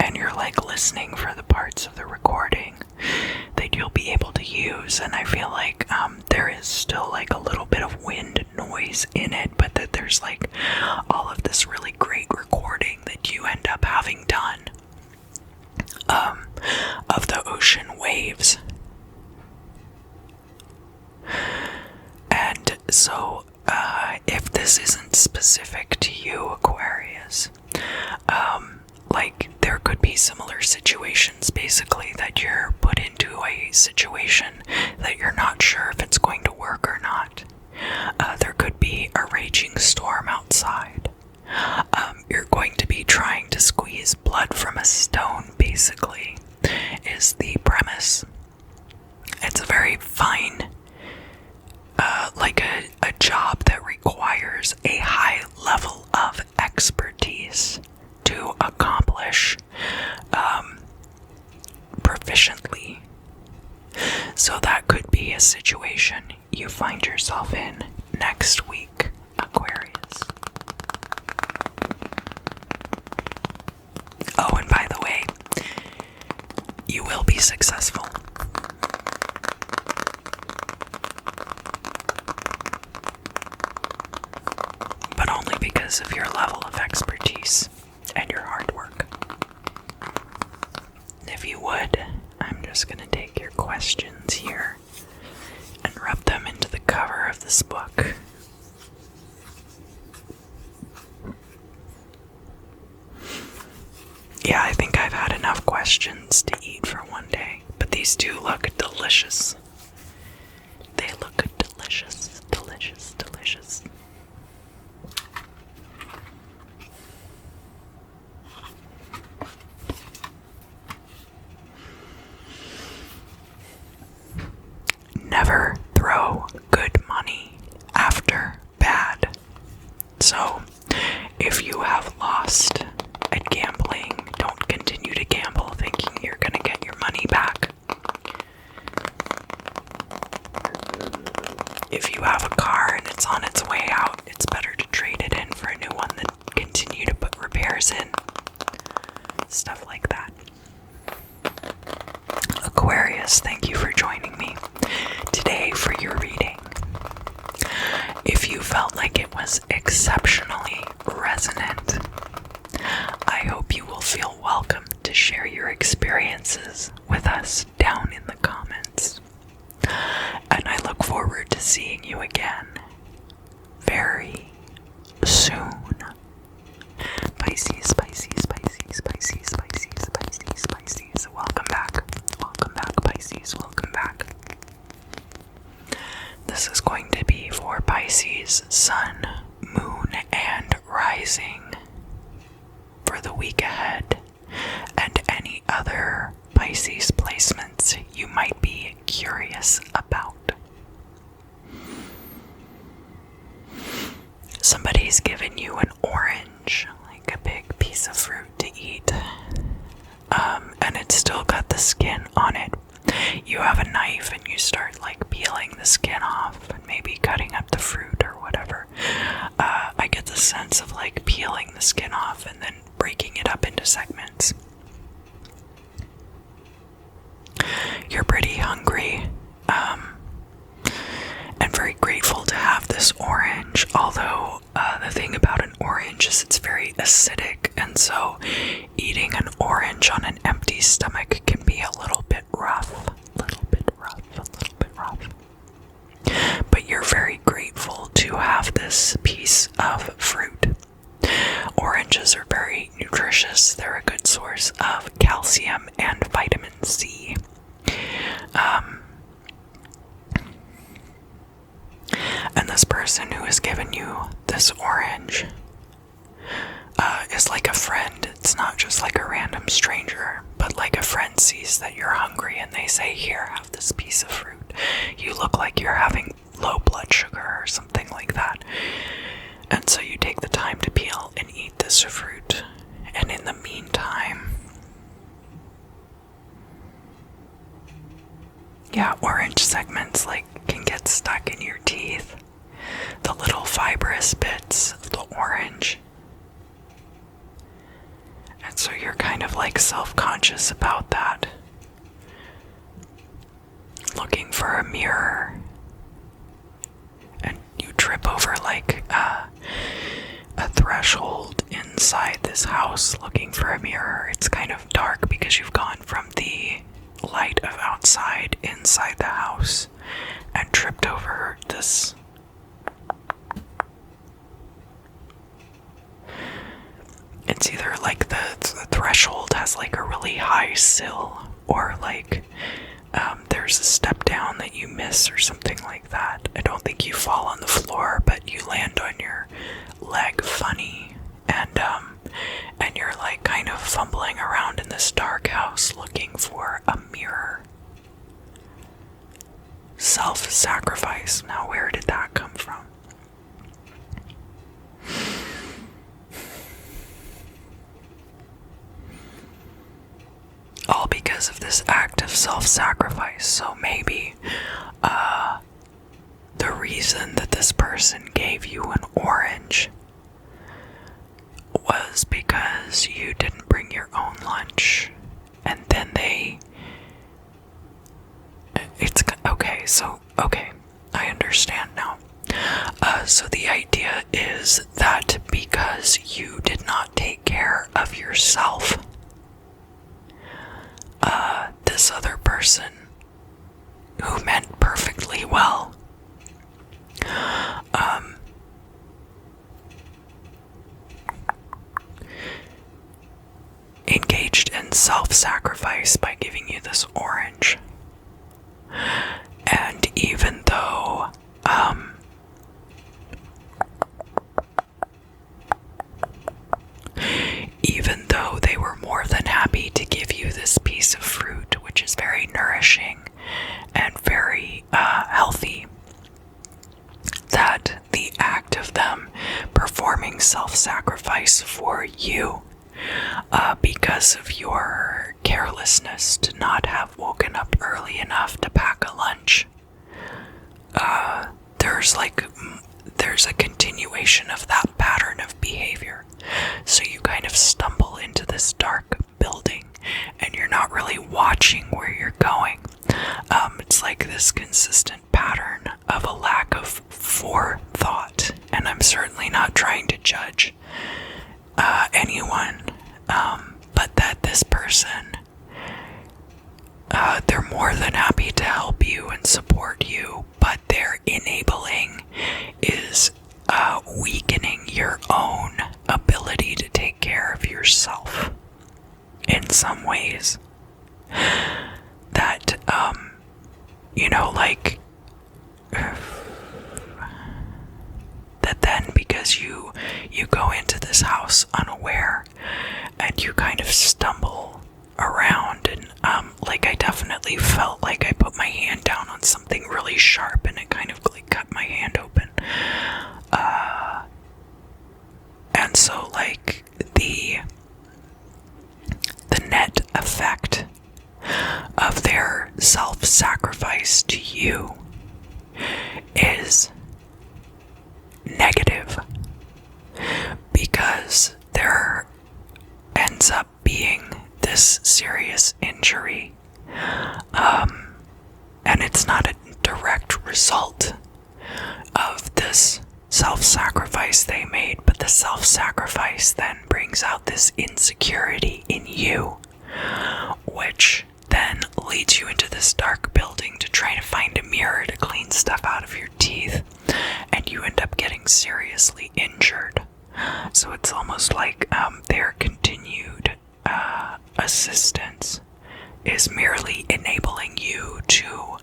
and you're like listening for the parts of the recording that you'll be able to use. And I feel like there is still like a little bit of wind noise in it, but that there's like all of this really great recording that you end up having done of the ocean waves. So, if this isn't specific to you, Aquarius, like, there could be similar situations, basically, that you're put into a situation that you're not sure if it's going to work or not. There could be a raging storm outside. You're going to be trying to squeeze blood from a stone, basically, is the premise. It's a very fine, like a job that requires a high level of expertise to accomplish proficiently. So that could be a situation you find yourself in next week, Aquarius. Oh, and by the way, you will be successful. But only because of your level of expertise and your hard work. If you would, I'm just going to take your questions here and rub them into the cover of this book. Yeah, I think I've had enough questions to eat for one day, but these do look delicious. They look delicious, delicious, delicious. Never throw good money after bad. So, if you have lost at gambling, don't continue to gamble thinking you're going to get your money back. If you have a car and it's on its way out, it's better to trade it in for a new one than continue to put repairs in. Stuff like that. Aquarius, thank you for joining me today for your reading. If you felt like it was exceptionally resonant, I hope you will feel welcome to share your experiences with us down in the comments. And I look forward to seeing you again very soon. Pisces, Pisces, Pisces, Pisces, Pisces, Pisces, Pisces. Welcome back. Welcome back, Pisces. Welcome back. This is going to be for Pisces, Sun, Moon, and Rising for the week ahead, and any other Pisces placements you might be curious about. Somebody's given you an orange, like a big piece of fruit to eat, and it's still got the skin on it. You have a knife and you start like peeling the skin off and maybe cutting up the fruit or whatever. I get the sense of like peeling the skin off and then breaking it up into segments. You're pretty hungry, and very grateful to have this orange, although the thing about an orange is it's very acidic, and so eating an orange on an empty stomach can be a little bit rough. But you're very grateful to have this piece of fruit. Oranges are very nutritious. They're a good source of calcium and vitamin C. And this person who has given you this orange is like a friend. It's not just like a random stranger, but like a friend sees that you're hungry and they say, here, have this piece of fruit. You look like you're having low blood sugar or something like that. And so you take the time to peel and eat this fruit. And in the meantime, yeah, orange segments like can get stuck in your teeth. The little fibrous bits of the orange. And so you're kind of like self-conscious about that. Looking for a mirror. And you trip over like a threshold inside this house looking for a mirror. It's kind of dark because you've gone from the light of outside inside the house and tripped over this has like a really high sill, or like there's a step down that you miss or something like that. I don't think you fall on the floor, but you land on your leg funny, and you're like kind of fumbling around in this dark house looking for a mirror. Self-sacrifice. Now, where did that come from? All because of this act of self-sacrifice. So maybe the reason that this person gave you an orange was because you didn't bring your own lunch, and then okay, I understand now. So the idea is that because you did not take care of yourself, this other person, who meant perfectly well, engaged in self-sacrifice by giving you this orange. And even though they were more than happy to give you this piece of fruit, which is very nourishing and very healthy, that the act of them performing self-sacrifice for you, because of your carelessness to not have woken up early enough to pack a lunch, there's a continuation of that pattern of behavior. So you kind of stumble into this dark building and you're not really watching where you're going. It's like this consistent pattern of a lack of forethought, and I'm certainly not trying to judge anyone, but that this person, they're more than happy to help you and support you, but their enabling is weakening your own ability to take care of yourself in some ways. That, that then, because you go into this house unaware and you kind of stumble around, and I definitely felt like I put my hand down on something really sharp and it kind of like cut my hand open. And so the net effect of their self-sacrifice to you is negative, because there ends up being this serious injury, and it's not a direct result of this self-sacrifice they made, but the self-sacrifice then brings out this insecurity in you, which then leads you into this dark building to try to find a mirror to clean stuff out of your teeth, and you end up getting seriously injured. So it's almost like their continued assistance is merely enabling you to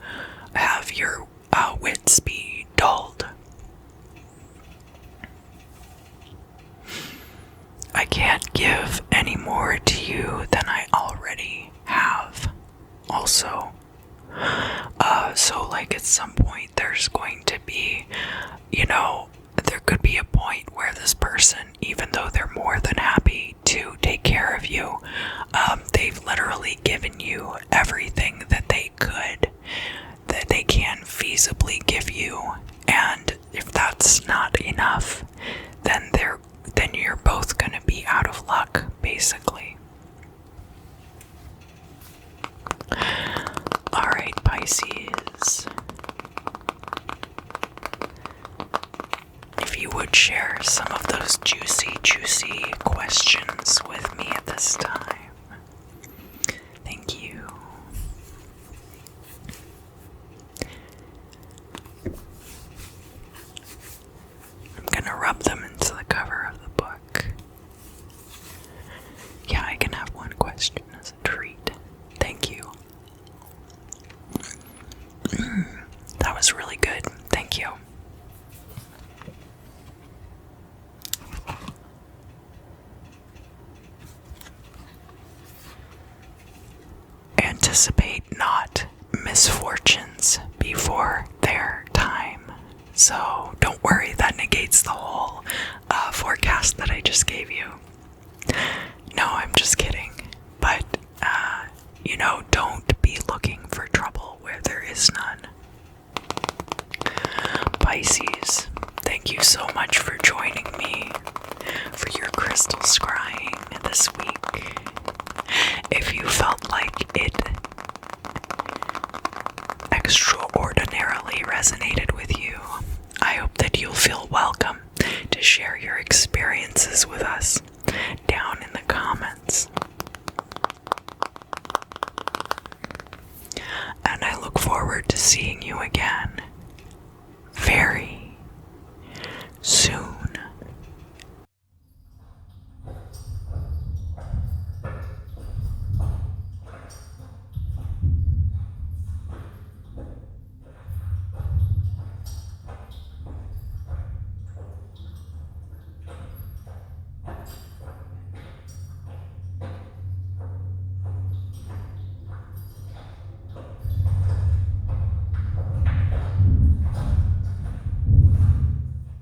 have your wits be dulled. I can't give any more to you than I already have. Also, so at some point there's going to be, there could be a point where this person, even though they're more than happy to take care of you, they've literally given you everything that they could, that they can feasibly give you, and if that's not enough, then you're both gonna be out of luck, basically. Alright, Pisces. If you would share some of those juicy questions with me at this time. Thank you. I'm gonna rub them into the cover of the book. Yeah, I can have one question. Thank you. Anticipate not misfortunes before their time. So don't worry, that negates the whole forecast that I just gave you. No, I'm just kidding. But, don't be looking for trouble where there is none. Pisces, thank you so much for joining me for your crystal scrying this week. If you felt like it extraordinarily resonated with you, I hope that you'll feel welcome to share your experiences with us down in the comments. And I look forward to seeing you again very,